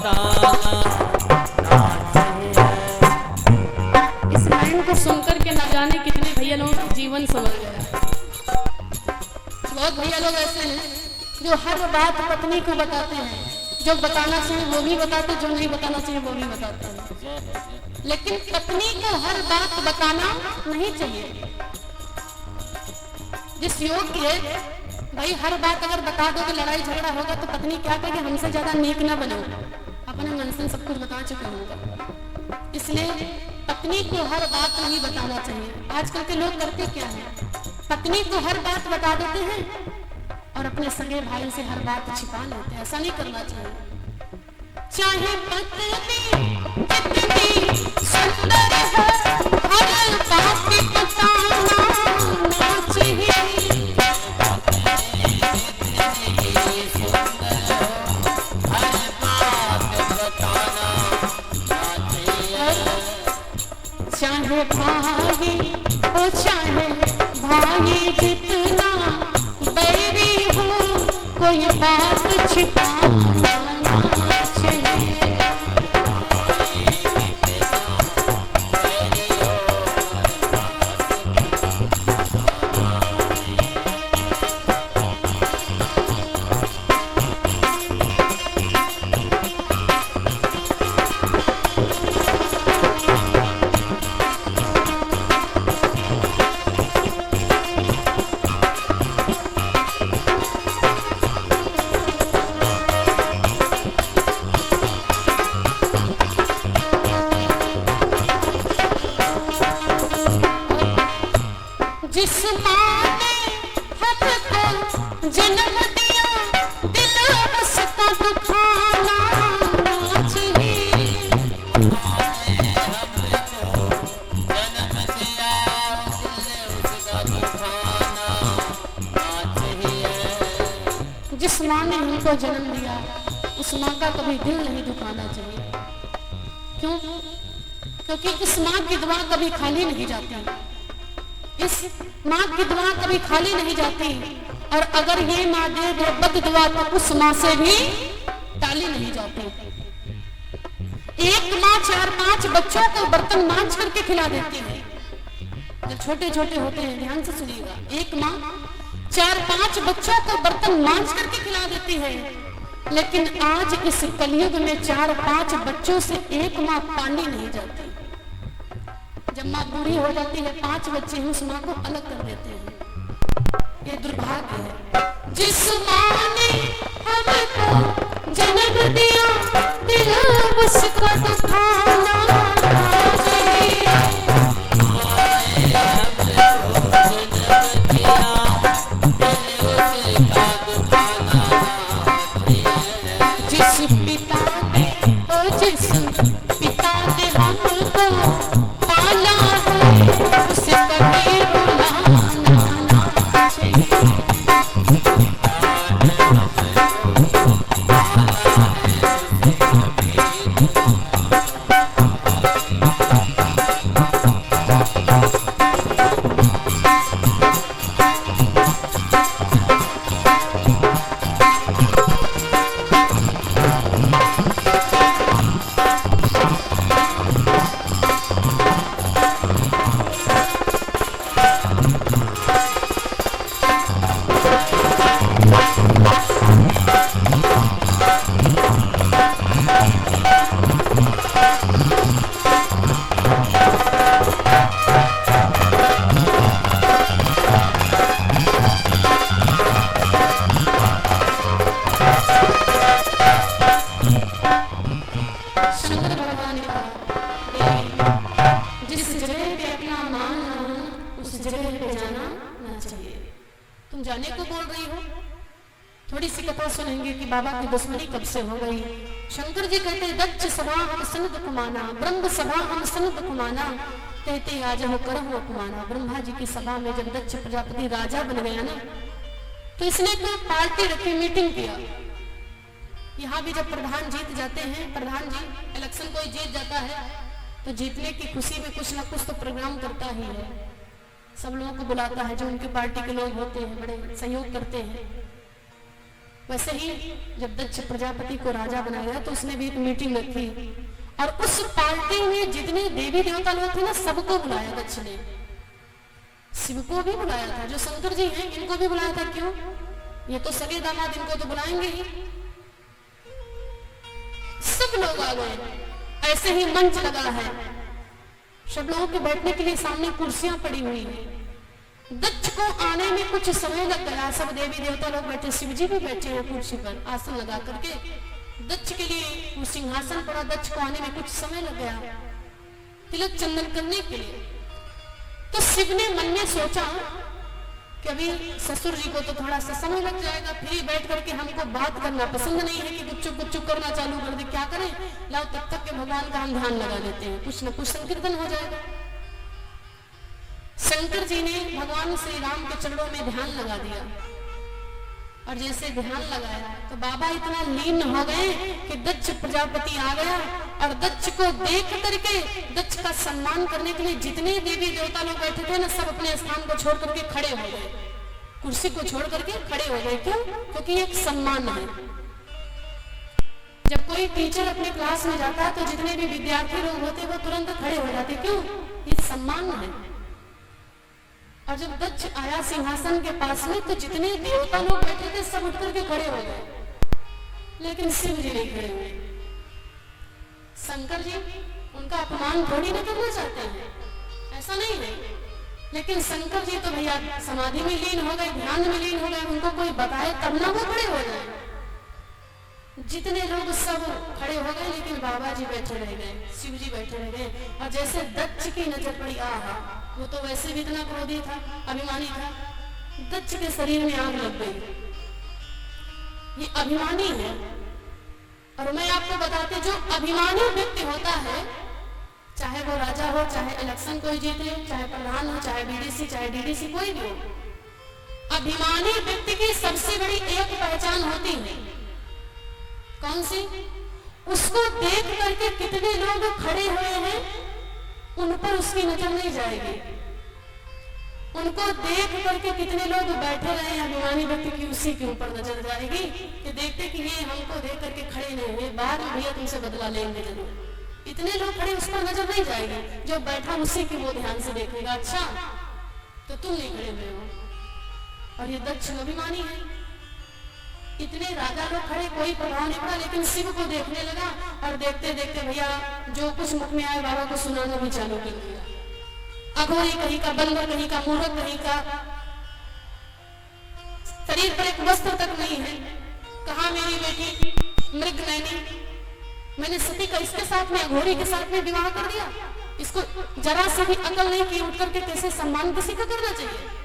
बताना नाच है। इस लाइन को सुनकर के ना जाने कितने भैया लोगों का जीवन संवर गया। बहुत भैया लोग ऐसे हैं जो हर बात पत्नी को बताते हैं, जो बताना चाहिए वो भी बताते, जो नहीं बताना चाहिए वो भी बताते हैं। लेकिन पत्नी को हर बात बताना नहीं चाहिए। जिस योग्य है भाई, हर बात अगर बता दो तो लड़ाई झगड़ा होगा तो पत्नी क्या कहेगी, हमसे ज्यादा नेक ना बनो, अपने मन से सब कुछ बता चुका होगा। इसलिए पत्नी को हर बात नहीं बताना चाहिए। आजकल के लोग करते क्या है, पत्नी को हर बात बता देते हैं और अपने सगे भाई से हर बात छिपा लेते हैं। ऐसा नहीं करना चाहिए। चाहे पत्नी कितनी सुंदर है, हर बात बताना ना चाहिए। चाहे भाई ओ चाहे भाई जितना बैरी हो, कोई बात छिपाना ना चाहिए। जिस माँ ने हमको जन्म दिया, दिल उसका दुखाना ना चाहिए। जिस माँ ने हमको जन्म दिया उस माँ का कभी दिल नहीं दुखाना चाहिए। क्यों? क्योंकि इस माँ की दुआ कभी खाली नहीं जाती। इस माँ की दुआ कभी खाली नहीं जाती, और अगर ये माँ दे दे बद दुआ तो उस माँ से भी टाली नहीं जाती। एक माँ 4-5 बच्चों को बर्तन मांझ करके खिला देती है। जब छोटे छोटे होते हैं, ध्यान से सुनिएगा, एक माँ 4-5 बच्चों को बर्तन मांझ करके खिला देती है। लेकिन आज इस कलयुग में 4-5 बच्चों से एक माँ पानी नहीं जाती। जब माँ बूढ़ी हो जाती है, 5 बच्चे हैं, उस माँ को अलग कर देते हैं। ये दुर्भाग्य है। जिस माँ ने हमको जन्म दिया, दिल उसका दुखाना चाहिए। जिस पिता ने जिस पिता ने हमको पाला है, उसे कभी रुलाना ना चाहिए। तुम जाने को बोल रही हो। थोड़ी सी कथा सुनेंगे कि बाबा की दुश्मनी कब से हो गई। शंकर जी कहते हैं, दक्ष सभा हम सनद कुमाना, ब्रह्म सभा हम सनद कुमाना, कहते आज हो कर हो कुमाना। ब्रह्मा जी की सभा में जब दक्ष प्रजापति राजा बन गया ना, तो इसने तो पार्टी रखी, मीटिंग किया। यहाँ भी जब प्रधान जीत जाते हैं, प्रधान जी इलेक्शन कोई जीत जाता है तो जीतने की खुशी में कुछ ना कुछ तो प्रोग्राम करता ही है। सब लोगों को बुलाता है, जो उनकी पार्टी के लोग होते हैं, बड़े सहयोग करते हैं। वैसे ही जब दक्ष प्रजापति को राजा बनाया तो उसने भी एक मीटिंग रखी और उस पार्टी में जितने देवी देवता लोग थे ना सबको बुलाया दक्ष ने। शिव को भी बुलाया था, जो शंकर जी हैं इनको भी बुलाया था। क्यों? ये तो सगे दामाद, इनको तो बुलाएंगे ही। सब लोग आ गए। ऐसे ही मंच लगा है, सब लोगों के बैठने के लिए सामने कुर्सियां पड़ी हुई है। दक्ष को आने में कुछ समय लग गया। सब देवी देवता लोग बैठे, शिव जी भी बैठे हैं कुर्सी पर आसन लगा करके। दक्ष के लिए वो सिंहासन पड़ा, दक्ष को आने में कुछ समय लग गया तिलक चंदन करने के लिए। तो शिव ने मन में सोचा कि अभी ससुर जी को तो थोड़ा सा समय लग जाएगा, फिर बैठ करके हमको बात करना पसंद नहीं है कि गुपचुप गुपचुप करना चालू कर दे। क्या करें, लाओ तब तक के भगवान का हम ध्यान लगा लेते हैं, कुछ न कुछ संकीर्तन हो जाएगा। शंकर जी ने भगवान श्री राम के चरणों में ध्यान लगा दिया और जैसे ध्यान लगाया तो बाबा इतना लीन हो गए कि दक्ष प्रजापति आ गया और दक्ष को देख करके दक्ष का सम्मान करने के लिए जितने देवी देवता लोग बैठे थे ना सब अपने स्थान को छोड़ करके खड़े हो गए, कुर्सी को छोड़ करके खड़े हो गए। क्यों? क्योंकि एक सम्मान है। जब कोई टीचर अपने क्लास में जाता है तो जितने भी विद्यार्थी लोग होते हैं वो तुरंत खड़े हो जाते। क्यों? ये सम्मान है। और जब दक्ष आया सिंहासन के पास में तो जितने देवता लोग बैठे थे सब उठ करके खड़े हो गए, लेकिन शिव जी नहीं खड़े हुए। शंकर जी उनका अपमान थोड़ी न करना चाहते हैं, ऐसा नहीं है, लेकिन शंकर जी तो भैया समाधि में लीन हो गए, ध्यान में लीन हो गए, उनको कोई बताए तब ना वो खड़े हो जाए। जितने लोग सब खड़े हो गए लेकिन बाबा जी बैठे रह गए, शिव जी बैठे रह गए। और जैसे दक्ष की नजर पड़ी, आहा, वो तो वैसे भी इतना क्रोधी था, अभिमानी था, दक्ष के शरीर में आग लग गई। ये अभिमानी है। और मैं आपको बताती, जो अभिमानी व्यक्ति होता है, चाहे वो राजा हो, चाहे इलेक्शन कोई जीते, चाहे प्रधान हो, चाहे बीडीसी, चाहे डीडीसी, कोई भी हो, अभिमानी व्यक्ति की सबसे बड़ी एक पहचान होती है। कौन सी? उसको देख करके कितने लोग खड़े हुए हैं उन पर उसकी नजर नहीं जाएगी। उनको देख करके कितने लोग बैठे रहे हैं अभिमानी व्यक्ति की उसी के ऊपर नजर जाएगी कि देखते कि ये हमको देख करके खड़े नहीं हुए, बाद में भैया तुमसे बदला लेंगे जरूर। इतने लोग खड़े, उस पर नजर नहीं जाएगी। जो बैठा उसी की वो ध्यान से देखेगा, अच्छा तो तुम नहीं खड़े हुए हो। और ये दक्ष अभिमानी है। इतने राजा लोग खड़े, कोई प्रभाव नहीं पड़ा, लेकिन शिव को देखने लगा और देखते देखते भैया जो कुछ मुख में आए बाबा को सुनाना भी चालू कर दिया। अघोरी कहीं का, बंदर कहीं का, मूर्ख कहीं का, शरीर पर एक वस्त्र तक नहीं है। कहा मेरी बेटी मृग नैनी, मैंने सती का इसके साथ में, अघोरी के साथ में विवाह कर दिया। इसको जरा से भी अकल नहीं कि उठ करके कैसे सम्मान किसी को करना चाहिए।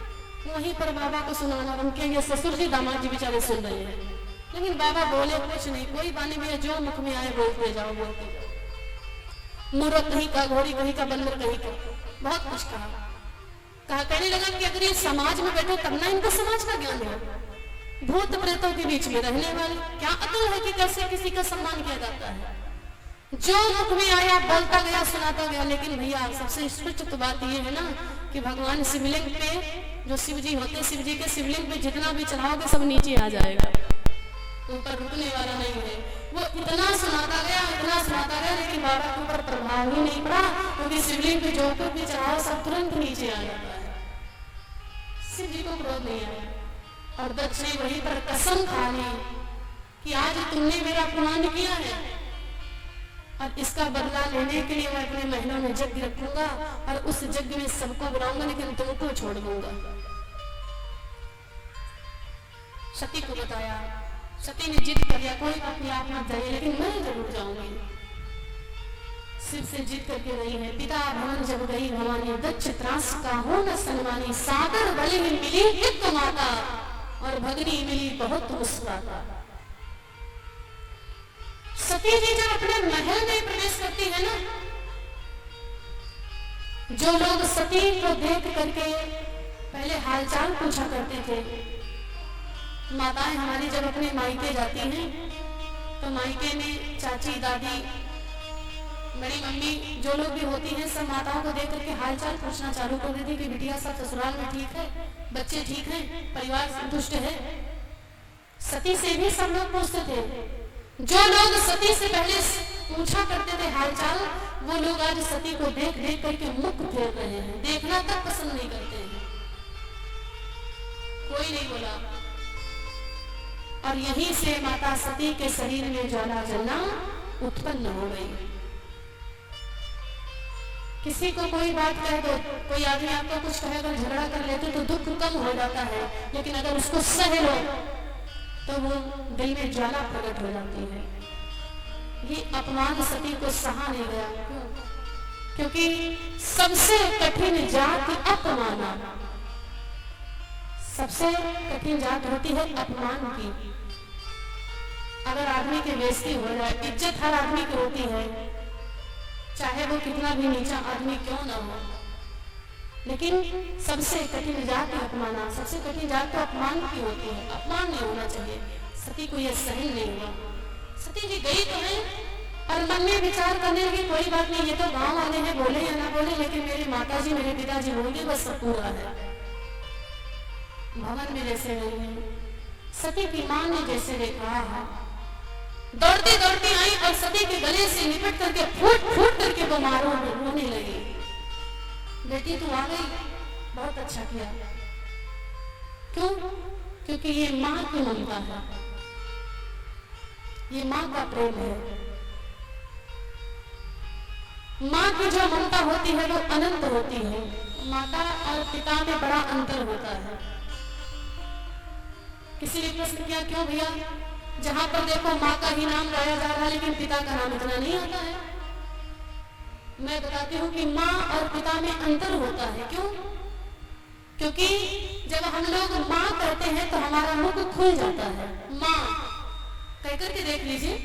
वहीं पर बाबा को सुनाना रम के, ये ससुर जी दामाद जी बेचारे सुन रहे हैं, लेकिन बाबा बोले कुछ नहीं, कोई बाने में जो मुख में आए बोलते जाओ, बोलते जाओ। मूर्ख कहीं का, घोड़ी कहीं का, बंदर कहीं का, बहुत कुछ कहा। कहने लगा कि अगर ये समाज में बैठे तब ना इनको समाज का ज्ञान हो। भूत प्रेतों के बीच में रहने वाले, क्या अकल है कि कैसे किसी का सम्मान किया जाता है। जो मुख में आया बोलता गया, सुनाता गया। लेकिन भैया सबसे स्पष्ट तो बात ये है ना कि भगवान शिवलिंग पे, जो शिव जी होते, शिव जी के शिवलिंग पे जितना भी चढ़ाओगे सब नीचे आ जाएगा, ऊपर रुकने वाला नहीं है। वो इतना सुनाता गया, इतना सुनाता गया, लेकिन बाबा के ऊपर प्रभाव ही नहीं पड़ा, क्योंकि शिवलिंग पे जो ऊपर भी चढ़ाओ सब तुरंत नीचे आ जाता है। शिव जी को क्रोध नहीं आया और दक्ष ने वहीं पर कसम खा ली कि आज तुमने मेरा अपमान किया है और इसका बदला लेने के लिए मैं अपने महलों में यज्ञ रखूंगा और उस यज्ञ में सबको बुलाऊंगा, लेकिन तुमको छोड़ दूंगा। सती को बताया, सती ने जिद कर लिया, कोई अपने आप मत जाइए, लेकिन मैं जरूर जाऊंगी। शिव से जिद करके रही है। पिता भवन जब गई भवानी, दक्ष त्रास का हो न सन्मानी, सागर बलि मिली एक माता और भगनी मिली बहुत मुस्कुराता। सती जी जब अपने महल में प्रवेश करती है ना, जो लोग सती को देख करके पहले हालचाल पूछा करते थे, माताएं हमारी जब अपने मायके जाती हैं तो मायके में चाची, दादी, बड़ी मम्मी जो लोग भी होती हैं, सब माताओं को देख करके हालचाल पूछना चालू कर देती कि बिटिया सब ससुराल में ठीक है, बच्चे ठीक हैं, परिवार संतुष्ट है। सती से भी सब लोग पूछते थे। जो लोग सती से पहले पूछा करते थे हालचाल, वो लोग आज सती को देख देख करके मुख फेर रहे हैं, देखना तक पसंद नहीं करते हैं। कोई नहीं बोला। और यहीं से माता सती के शरीर में ज्वाला जलना उत्पन्न हो गई। किसी को कोई बात कह दो, कोई आदमी आपको कुछ कहेगा, झगड़ा कर लेते तो दुख कम हो जाता है, लेकिन अगर उसको सह लो तो वो दिल में ज्वाला प्रकट हो जाती है। ये अपमान सती को सहा नहीं गया। क्यों? क्योंकि सबसे कठिन जात अपमाना, सबसे कठिन जात होती है अपमान की। अगर आदमी की बेइज्जती हो जाए, इज्जत हर आदमी की होती है, चाहे वो कितना भी नीचा आदमी क्यों ना हो, लेकिन सबसे कठिन जात अपमाना, सबसे कठिन जात तो अपमान की होती है। अपमान नहीं होना चाहिए। सती को यह सहन नहीं हुआ। सती जी गई तो है और मन में विचार करने लगी, कोई बात नहीं, ये तो गांव वाले हैं, बोले या ना बोले, लेकिन मेरी माताजी मेरे पिताजी होंगे, बस सब पूरा है। भवन में जैसे गई, सती की मां ने जैसे देखा, दौड़ती दौड़ती आई और सती के गले से लिपट करके फूट फूट करके वो मारो रोने लगी। बेटी तू आ गई, बहुत अच्छा किया। क्यों? क्योंकि ये मां की ममता है, ये मां का प्रेम है। मां की जो ममता होती है वो अनंत होती है। माता और पिता में बड़ा अंतर होता है। किसी ने प्रश्न किया, क्यों भैया, जहां पर देखो मां का ही नाम लाया जा रहा है लेकिन पिता का नाम इतना नहीं आता है? मैं बताती हूँ कि माँ और पिता में अंतर होता है। क्यों? क्योंकि जब हम लोग माँ कहते हैं तो हमारा मुख खुल जाता है। माँ कह करके देख लीजिए,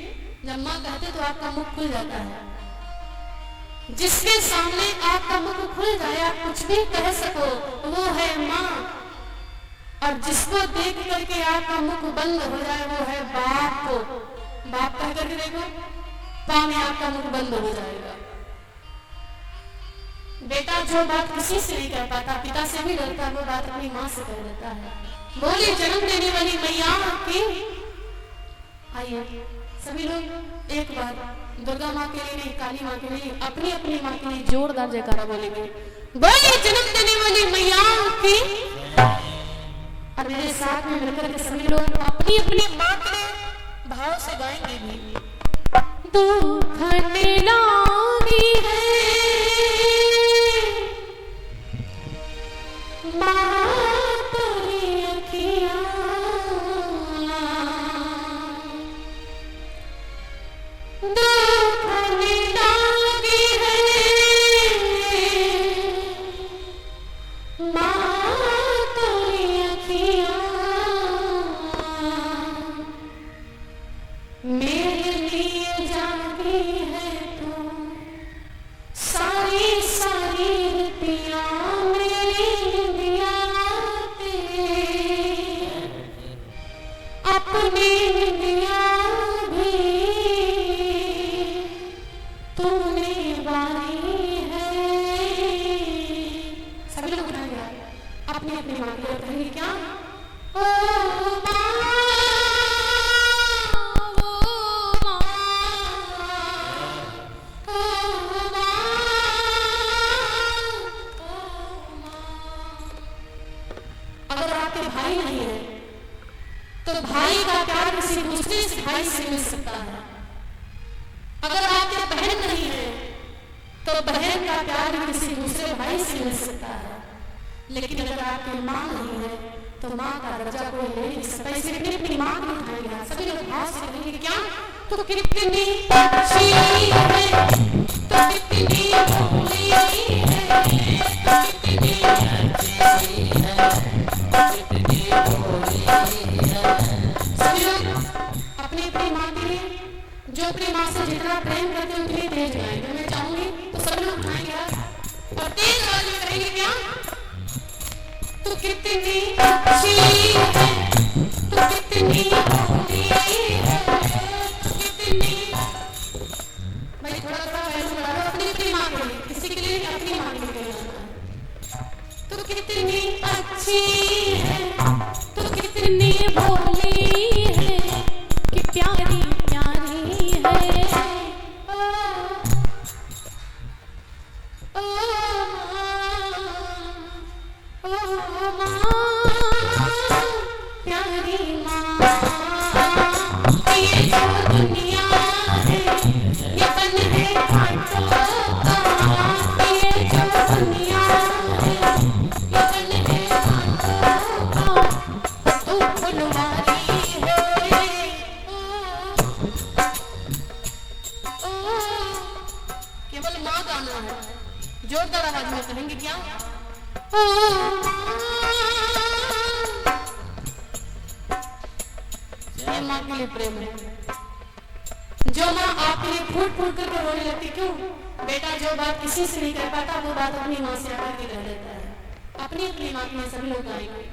जब माँ कहते तो आपका मुख खुल जाता है। जिसके सामने आपका मुख खुल जाए, आप कुछ भी कह सको, वो है माँ। और जिसको देख करके आपका मुख बंद हो जाए, वो है बाप। बाप कह करके देखो, पा में आपका मुख बंद हो जाएगा। बेटा जो बात किसी से नहीं कह पाता, पिता से भी डरता है, वो बात अपनी माँ से कह देता है। बोली जन्म देने वाली मैया की। आइए सभी लोग एक बार दुर्गा माँ के लिए नहीं, काली माँ के लिए, अपनी अपनी माँ के लिए जोरदार जयकारा बोलेंगे। बोली जन्म देने वाली मैया की। और मेरे साथ में मिलकर के सभी लोग अपनी अपनी माँ के लिए भाव से गाएंगे भी। दुख लागी है लेकिन अगर आपकी माँ नहीं है तो माँ का दर्जा कोई ले नहीं सकता। इसलिए अपनी माँ को उठाएंगे। सभी लोग भाव से कहेंगे क्या? तो कितनी अच्छी है, तो कितनी भोली है, तो कितनी अच्छी है, तो कितनी भोली है। सभी लोग अपनी अपनी माँ के लिए, जो अपनी माँ से जितना प्रेम करते हैं उतनी तेज गाएंगे। मैं चाहूंगी तो सभी लोग उठाएंगे और तेज आवाज में कहेंगे क्या? तू कितनी अच्छी है, तू कितनी भोली है, तू कितनी। भाई थोड़ा सा वैसे बढ़ा दो अपनी अपनी माँ के लिए, किसी के लिए अपनी माँ के लिए। तू कितनी अच्छी है, तू कितनी भोली है, प्यारी प्यारी है। प्यारी माँ, ये जो दुनिया है ये बन है घाटों का, ये जो दुनिया है ये बन है घाटों का, तू फुलवारी है। केवल माँ गाना है, जोरदार आवाज में कहेंगे क्या? ये माँ के लिए प्रेम है। जो माँ आपके लिए फूट फूट करके रोने लगती, क्यों? बेटा जो बात किसी से नहीं कर पाता वो बात अपनी माँ से आकर के कह देता है। अपनी अपनी बात में सभी लोग आएंगे,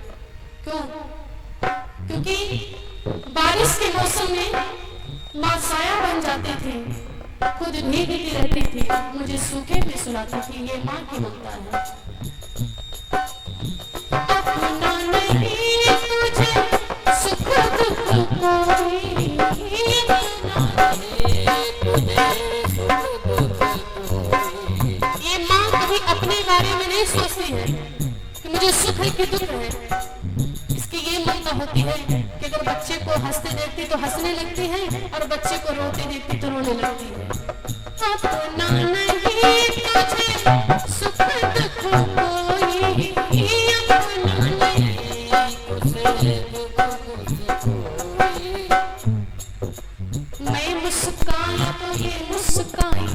क्यों? क्योंकि बारिश के मौसम में माँ साया बन जाती थी, खुद भीगती रहती थी, मुझे सूखे में सुलाती थी। ये माँ की ममता है। अपना नहीं तुझे सुख दुख कोई, ये माँ कभी अपने बारे में नहीं सोचती है कि मुझे सुख है कि दुख है। इसकी ये ममता होती है कि अगर बच्चे को हंसते देखती तो हंसने लगती है और बच्चे को रोते देखती तो रोने लगती है। अपना नहीं तुझे सुख दुख कोई, अपना नहीं तुझे मैं मुस्काया तो ये मुस्काई,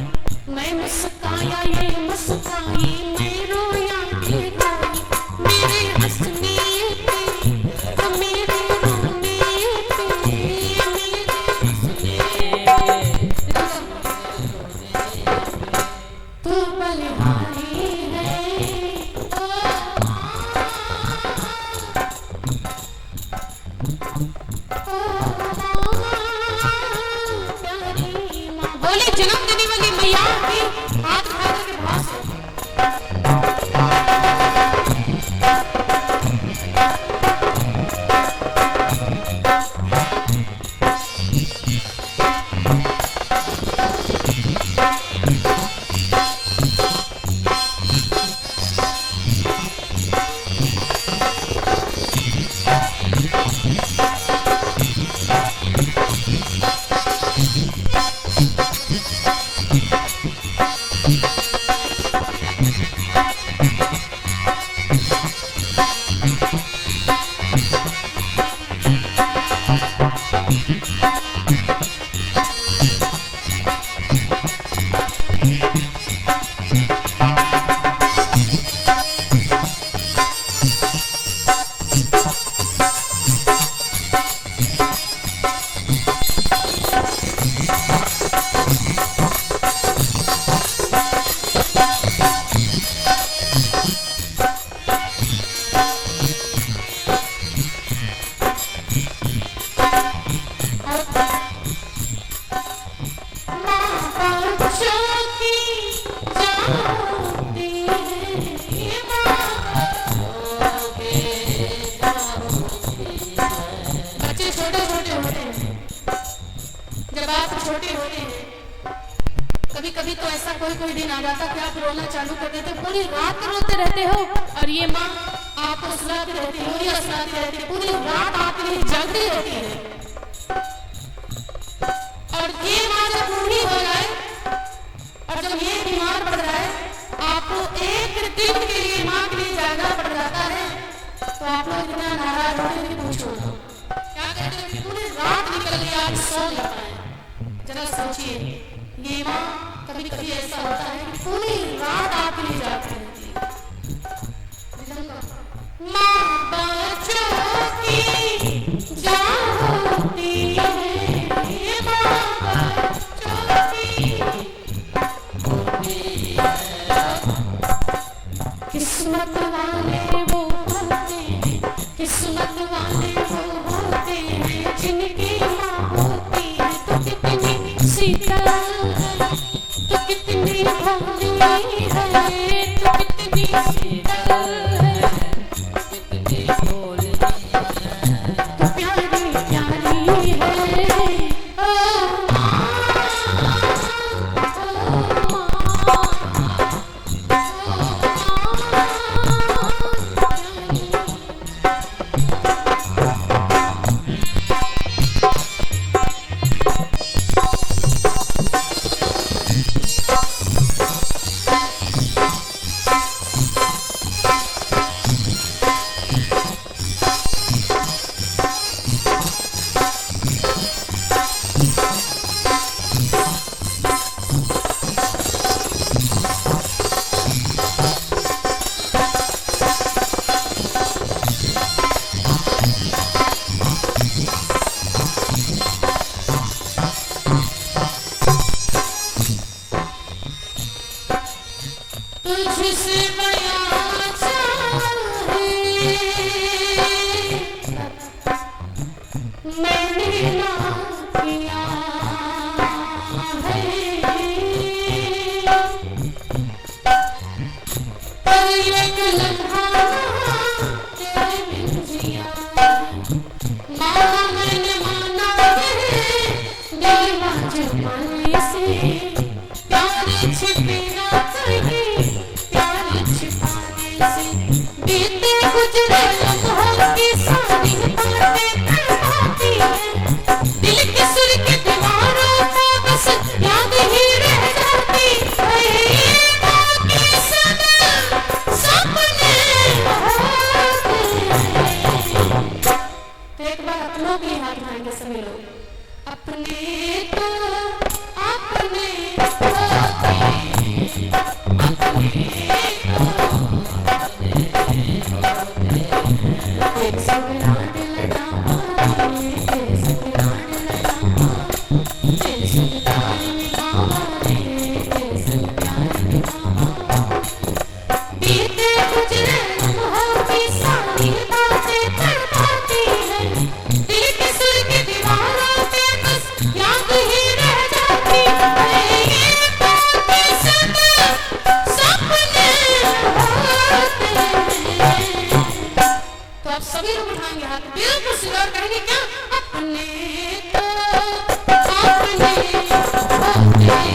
मैं मुस्काया ये मुस्काई, मैं रोया ये रोई, मेरे हंसने पे तो मेरे रोने पे, मेरे हंसने तू बलिहारी है। बोले जन्म देने वाली मैया की हाथ उठा करके भाव से कभी कभी तो ऐसा कोई दिन आ जाता कि आप रोना चालू कर देते, पूरी रात रोते रहते हो और ये माँ आपको सुलाती रहती है, पूरी रात आपके लिए जागती रहती है। और ये माँ जब बूढ़ी हो जाए और जब ये बीमार पड़ जाए, आपको एक दिन के लिए माँ के लिए जागना पड़ जाता है, तो आप लोग इतना नाराज होते हैं कि पूछो ना। क्या कहते हैं, पूरी रात निकल गई, आज सो नहीं पाए। जरा सोचिए, ये माँ कभी कभी ऐसा होता है कि पूरी रात आपके लिए जागती रहती है। माँ बच्चों की जान होती है, माँ बच्चों की किस्मत वाले वो होते हैं, किस्मत वाले वो होते हैं, जिनकी माँ होती है तो कितनी शीतल, तो कितनी भोली है, तो कितनी शीतल है, कितनी भोली है, तो प्यारी प्यारी है। दिलवा जमाने से प्यार छिपेगा कहीं, प्यार छिपाने से बीते गुजरे लम्हों की सारी बातें करवाती है। दिल के सुर की दीवारों को बस याद ही रह जाती है। बाकी सब सपने होते हैं। तो एक बार अपनों के हाथ उठाएंगे सभी लोग। अपने तो अपने होते हैं, एक संग दिल लगाए, एक संग लगाए, एक संग प्यार निभाए, एक संग प्यार निभाए। बीते गुजरे लम्हों की सारी बातें तड़पाती है। दिल के सुर की दीवारों पे बस याद ही रह जाती है। ये बाकी सब सपने होते हैं। तो आप सभी लोग उठाएंगे हाथ, बिल्कुल सीधा और कहेंगे क्या? अपने तो अपने होते हैं,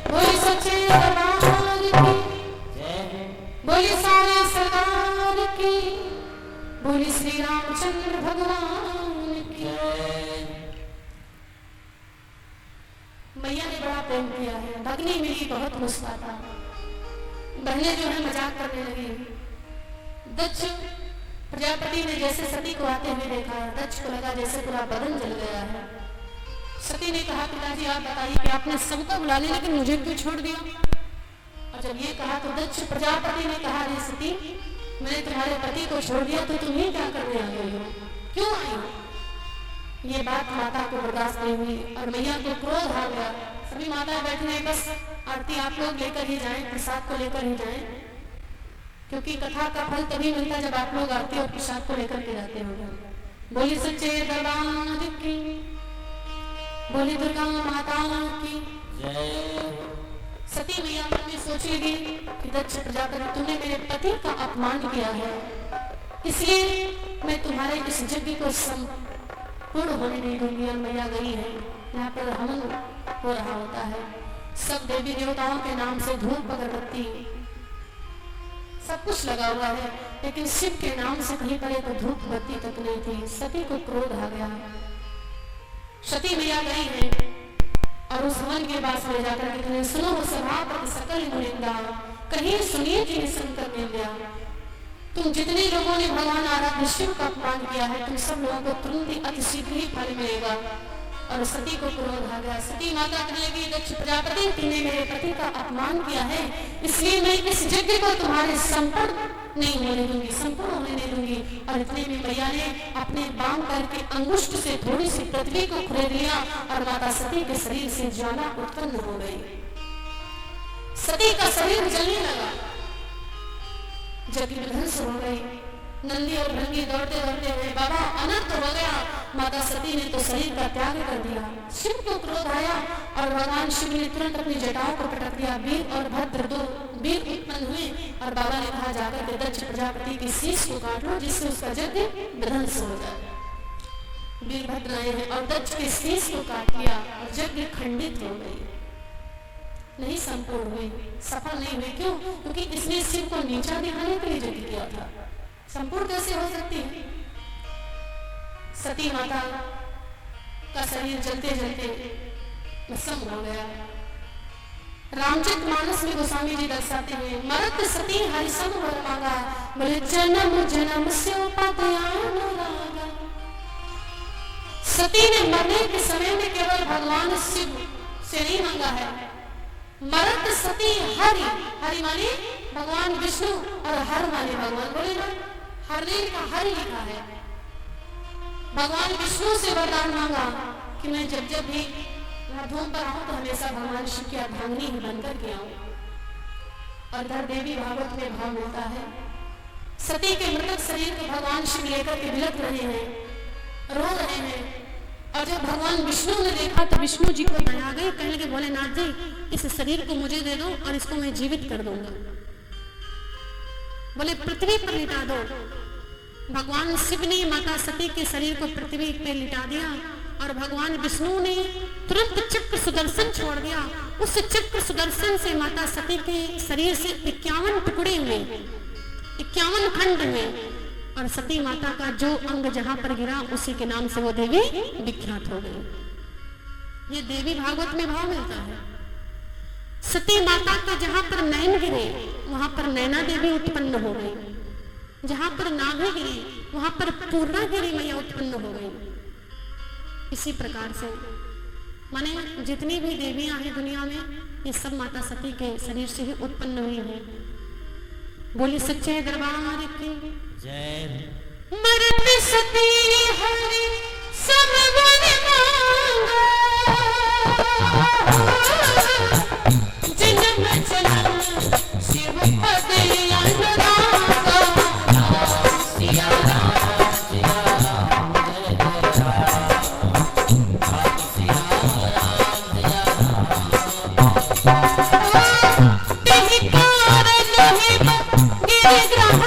बोली सच्चे दरबार की, बोली सारे सरदार की, बोली श्री रामचंद्र भगवान की। मैया ने बड़ा प्रेम किया है। भगनी मेरी बहुत मुस्कुराता, बहनें जो है मजाक करने लगी। दक्ष प्रजापति ने जैसे सती को आते हुए देखा, दक्ष को लगा जैसे पूरा बदन जल गया है। सती ने कहा पिताजी आप बताइए कि आपने सबको बुला लिया लेकिन मुझे क्यों छोड़ दिया? और जब ये कहा तो दक्ष प्रजापति ने कहा रे सती, मैंने तुम्हारे पति को छोड़ दिया तो तुम ही क्या करने आ गई हो, क्यों आई हो? ये बात माता को बर्दाश्त नहीं हुई और मैया को क्रोध आ गया। सभी माताएं बैठी हैं, बस आरती आप लोग लेकर ही जाएं, प्रसाद को लेकर ही जाएं, क्योंकि कथा का फल तभी मिलता है जब आप लोग आरती और प्रसाद को लेकर के जाते होंगे। बोली सच्चे दरबार की, बोली दुर्गा माता की। सती मैया मन में सोच लगी कि दक्ष प्रजापति तुमने मेरे पति का अपमान किया है, इसलिए मैं तुम्हारे इस यज्ञ को संपूर्ण होने नहीं दूंगी। और मैया गई है, यहाँ पर हवन हो रहा होता है, सब देवी देवताओं के नाम से धूप अगरबत्ती सब कुछ लगा हुआ है, लेकिन शिव के नाम से कहीं पर एक धूप बत्ती तक नहीं थी। सती को क्रोध आ गया। सती मैया गई है और उस वन के पास ले जाकर कहते सुनो सभापति सकल मुनिंदा, कहीं सुनिए कि शंकर ने लिया, तुम जितने लोगों ने भगवान आराध्य शिव का अपमान किया है, तुम सब लोगों को तुरंत ही अति शीघ्र ही फल मिलेगा। और सती को क्रोध आ गया। सती माता कहने लगी दक्ष प्रजापति तुमने मेरे पति का अपमान किया है, इसलिए मैं इस यज्ञ को तुम्हारे संपूर्ण नहीं होने दूंगी, संपूर्ण होने नहीं दूंगी। और इतने में मैया ने अपने बाम करके अंगुष्ठ से थोड़ी सी पृथ्वी को खुरेद लिया और माता सती के शरीर से ज्वाला उत्पन्न हो गई। सती का शरीर जलने लगा, जबकि ध्वंस हो गई। नंदी और भृंगी दौड़ते दौड़ते हुए बाबा अनंत हो गया। माता सती ने तो शरीर का त्याग कर दिया। शिव को क्रोध आया और भगवान शिव ने तुरंत अपनी जटाओं को पटक दिया। वीर और भद्र दो वीर उत्पन्न हुए और बाबा ने कहा जाकर के दक्ष प्रजापति की शीश को काट लो जिससे उसका यज्ञ विध्वंस हो जाए। वीरभद्र आए हैं और दक्ष की शीश को काट लिया और यज्ञ खंडित हो गई, नहीं संपूर्ण हुई, सफल नहीं हुई। क्यों? क्योंकि इसने शिव को नीचा दिखाने के लिए यज्ञ किया था। संपूर्ण कैसे हो सकती है? सती माता का शरीर जलते जलते भस्म हो गया। रामचरित मानस में गोस्वामी जी दर्शाते हैं मरत सती हरिसम वर मांगा, बोले जन्म जन्म से पदयान रागा। सती ने मरने के समय में केवल भगवान शिव से नहीं मांगा है, मरत सती हरि, हरि माने भगवान विष्णु और हर माने भगवान भोलेनाथ, हरि का हरि लिखा है। भगवान विष्णु से वरदान मांगा कि मैं जब जब भी धूम पर आऊं तो हमेशा भगवान शिव की अर्धांगिनी ही बनकर के आऊं। और इधर देवी भागवत में भाव मिलता है, सती के मृतक शरीर को भगवान शिव लेकर के बिलख रहे हैं, रो रहे हैं। और जब भगवान विष्णु ने देखा तो विष्णु जी को दया आ गई, कहने लगे भोलेनाथ जी इस शरीर को मुझे दे दो और इसको मैं जीवित कर दूंगा। बोले पृथ्वी पर लिटा दो। भगवान शिव ने माता सती के शरीर को पृथ्वी पर लिटा दिया और भगवान विष्णु ने तुरंत चक्र सुदर्शन छोड़ दिया। उस चक्र सुदर्शन से माता सती के शरीर से 51 टुकड़े हुए, 51 खंड हुए और सती माता का जो अंग जहां पर गिरा उसी के नाम से वो देवी विख्यात हो गई। ये देवी भागवत में भाव मिलता है। सती माता का जहां पर नयन गिरे वहां पर नैना देवी उत्पन्न हो गई, जहां पर नाभि गिरी वहां पर पूर्णागिरी मैया उत्पन्न हो गई। इसी प्रकार से माने जितनी भी देवियां हैं दुनिया में ये सब माता सती के शरीर से ही उत्पन्न हुई है। बोली सच्चे दरबार की जय। मरत सती हरि सब वन मांगा, जन्म जन्म शिव पद अनुरागा। सिया राम सिया राम जय जय राम, सिया राम सिया राम। तेहि कारण हिम गिरिग्रह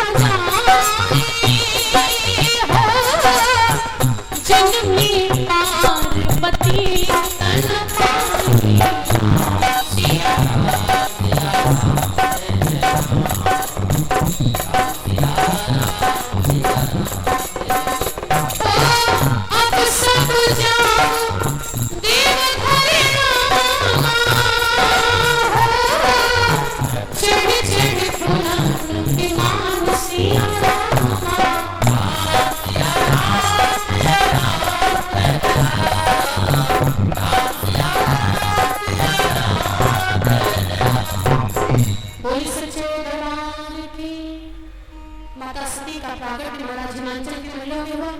जननी पार्वती तन पाई। सिया राम सिया राम जय जय राम, सिया राम सिया राम। अब सब जाओ देव घर रामा, चढ़ चढ़ फुला के मान सिया रामा। बोली सच्चे दरबार की। माता सती का प्रागट्य महाराज हिमाचल के महलों में हुआ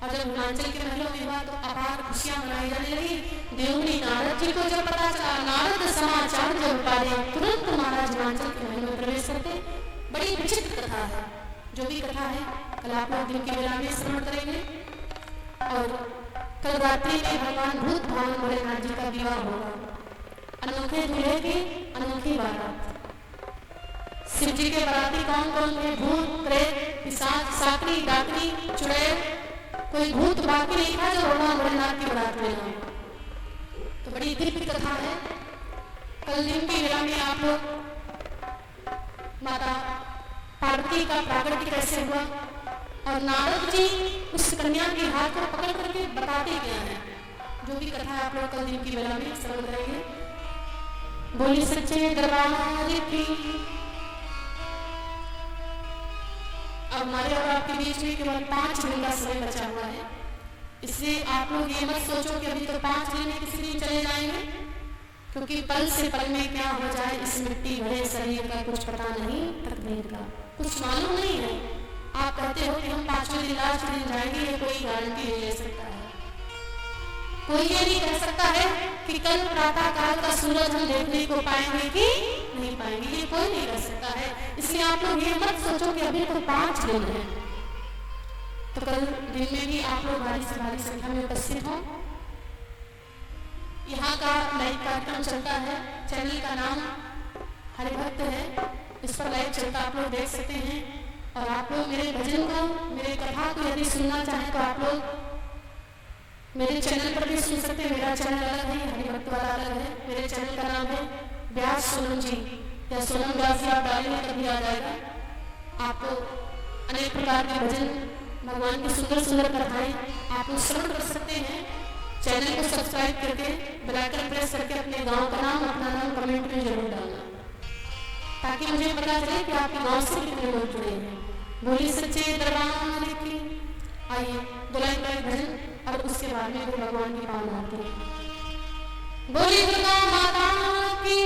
और जब हिमाचल के महलों में हुआ तो अपार खुशियां मनाई जाने लगी। देवनी नारद जी को जब पता चला, नारद समाचार जब पाए तुरंत महाराज हिमाचल के महलों में प्रवेश करते। बड़ी विचित्र कथा है, जो भी कथा है कल आप लोग दिन की बेला में श्रवण करेंगे। और कल रात्रि में भगवान भूत भावन भोलेनाथ जी का विवाह होगा। अनोखे दूल्हे की अनोखी बारात। शिव जी के बाराती कौन कौन थे? भूत, प्रेत, पिशाच, साकरी, डाकनी, चुड़ैल। कोई भूत बाकी नहीं था जो भगवान भोलेनाथ की बारात में ना। तो बड़ी दिव्य कथा है। कल दिन की बेला में आप लोग माता पार्वती का प्रागट्य कैसे हुआ और नारद जी उस कन्या के हाथ को पकड़ करके बताते गए हैं। जो भी कथा आप लोग कल दिन की बेला में श्रवण करेंगे। बोली सच्चे दरबार की। अब हमारे और आपके बीच में केवल 5 दिन का समय बचा हुआ है, इसलिए आप लोग ये मत सोचो कि अभी तो 5 दिन में किसी दिन चले जाएंगे, क्योंकि पल से पल में क्या हो जाए इस मिट्टी भरे शरीर का कुछ पता नहीं, तकदीर का कुछ मालूम नहीं है। आप कहते हो कि हम 5वें दिन लास्ट दिन जाएंगे, ये कोई गारंटी नहीं ले सकता है। कोई ये नहीं कह सकता है कि कल प्रातः काल का सूरज हम देखने को पाएंगे कि नहीं पाएंगे, ये कोई नहीं कह सकता है। इसलिए आप लोग ये मत सोचो कि अभी तो 5 दिन है। तो कल दिन में भी आप लोग भारी से भारी संख्या में उपस्थित हो। यहाँ का लाइव कार्यक्रम चलता है, चैनल का नाम हरिभक्त है, इस पर लाइव चलता आप लोग देख सकते हैं। और आप लोग मेरे भजन को, मेरे कथा को यदि सुनना चाहें तो आप लोग मेरे चैनल पर भी सुन सकते हैं। मेरा चैनल अलग है, हरिभक्त वाला अलग है। मेरे चैनल का नाम है व्यास सोनम जी या सोनम व्यास जी, आप डालेंगे तभी आ जाएगा। आपको अनेक प्रकार के भजन, भगवान की सुंदर सुंदर कथाएं आप लोग श्रवण कर सकते हैं। चैनल को सब्सक्राइब करके बेल आइकन प्रेस करके अपने गांव का नाम, अपना नाम कमेंट में जरूर डालना, ताकि मुझे पता चले कि आपके गांव से कितने लोग जुड़े हैं। बोली सच्चे दरबार की। आइए 2 लाइन का भजन और उसके बाद में फिर भगवान की पावन आरती। बोली दुर्गा माता की,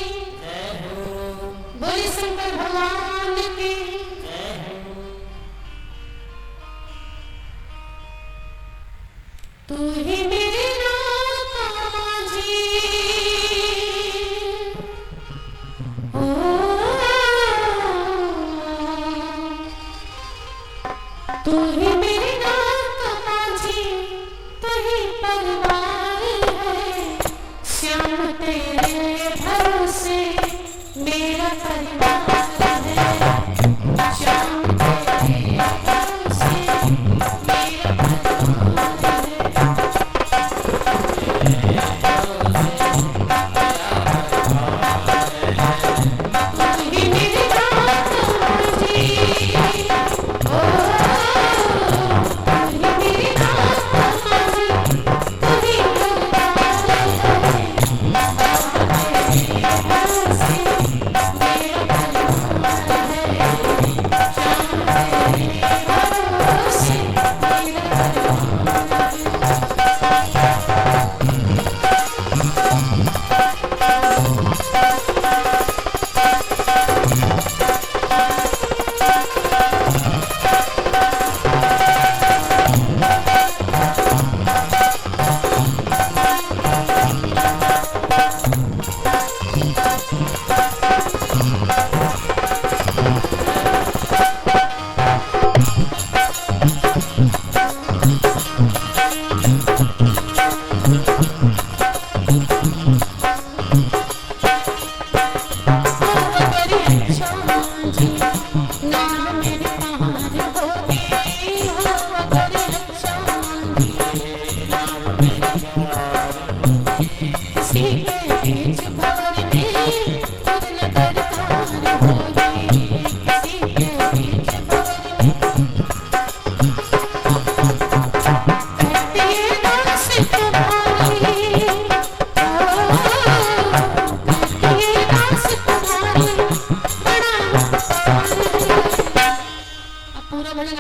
बोली शंकर भगवान की। तू ही मेरे रामाजी, ओ तू ही मेरे रामाजी, तू ही परिवार है। श्याम तेरे भरोसे मेरा परिवार है। श्याम तेरे भरोसे मेरा परिवार है।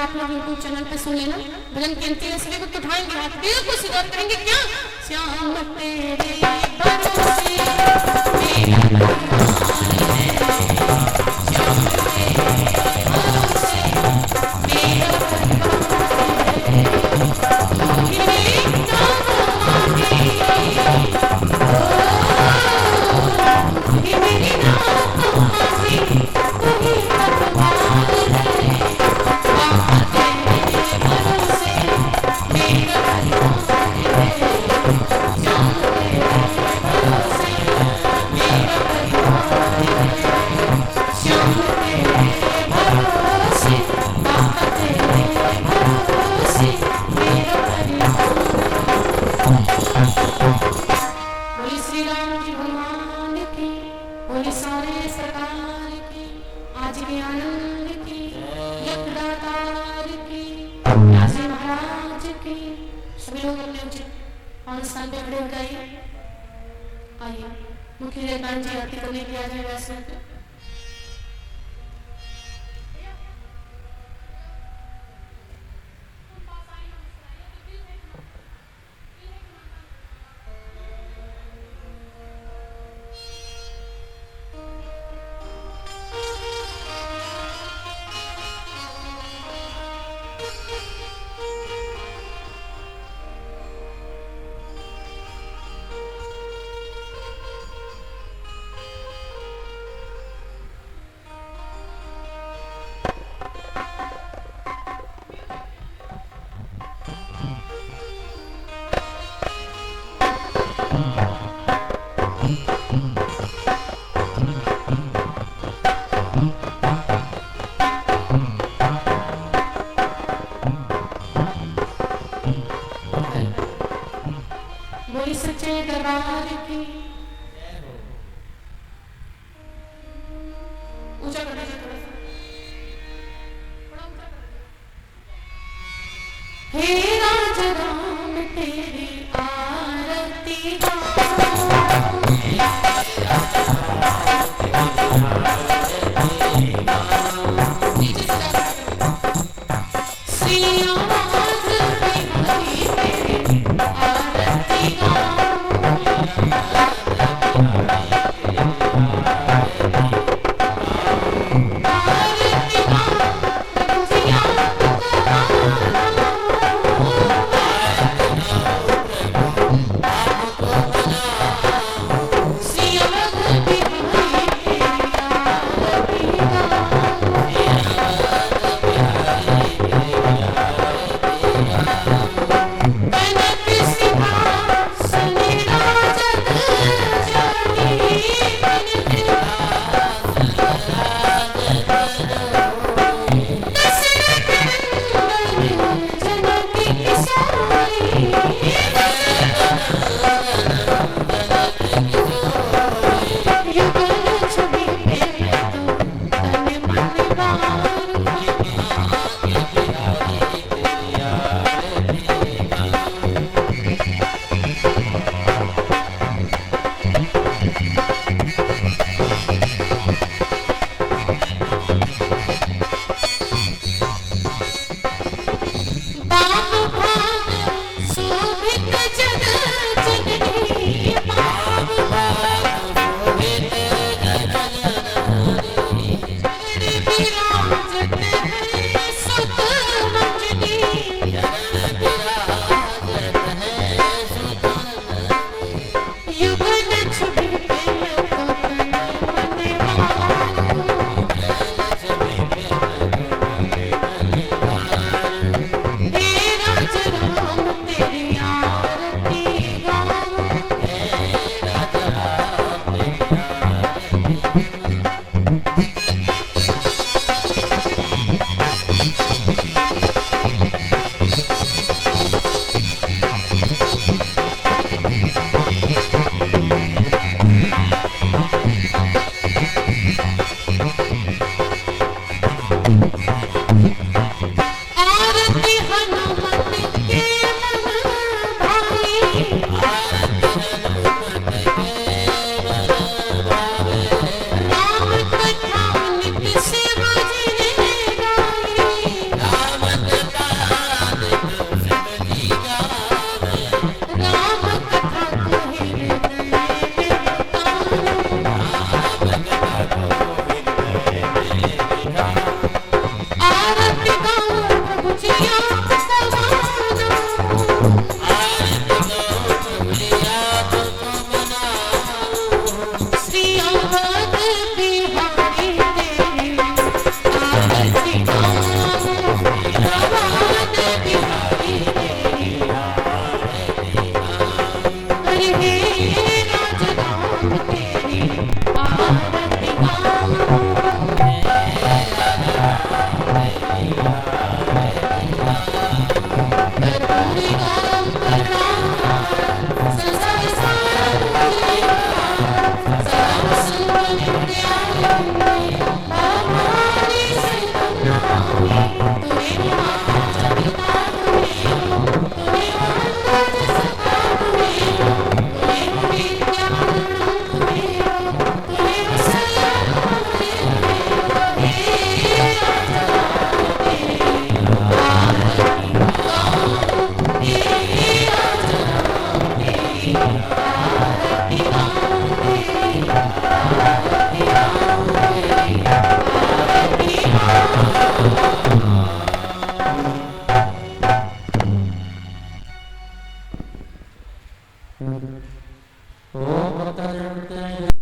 आप लोग यूट्यूब चैनल पे सुन लेना। भजन की अंतिम सभी को उठाएंगे, हाथ बिल्कुल सीधा करेंगे। क्या श्याम तेरे भरोसे मेरा परिवार है। श्याम तेरे भरोसे मेरा परिवार है। तू ही मेरी रामाजी, तू ही मेरी रामाजी, तू ही परिवार है। श्री राम जी भगवान की, बोली सारे सरकार की, आज के आनंद की, यज्ञदातार की, व्यासी महाराज की। सभी लोग अपने उचित और स्थान पे खड़े हो जाइए। आइए मुख्य जयकान जी आरती करने के लिए आ जाए। वैसे बोली सच्चे दरबार की। ऊंचा कर दीजिए थोड़ा सा, थोड़ा ऊंचा कर दीजिए। हे राज राम तेरी आरती श्री आवाज बिहारी तेरी तेरी आरती गा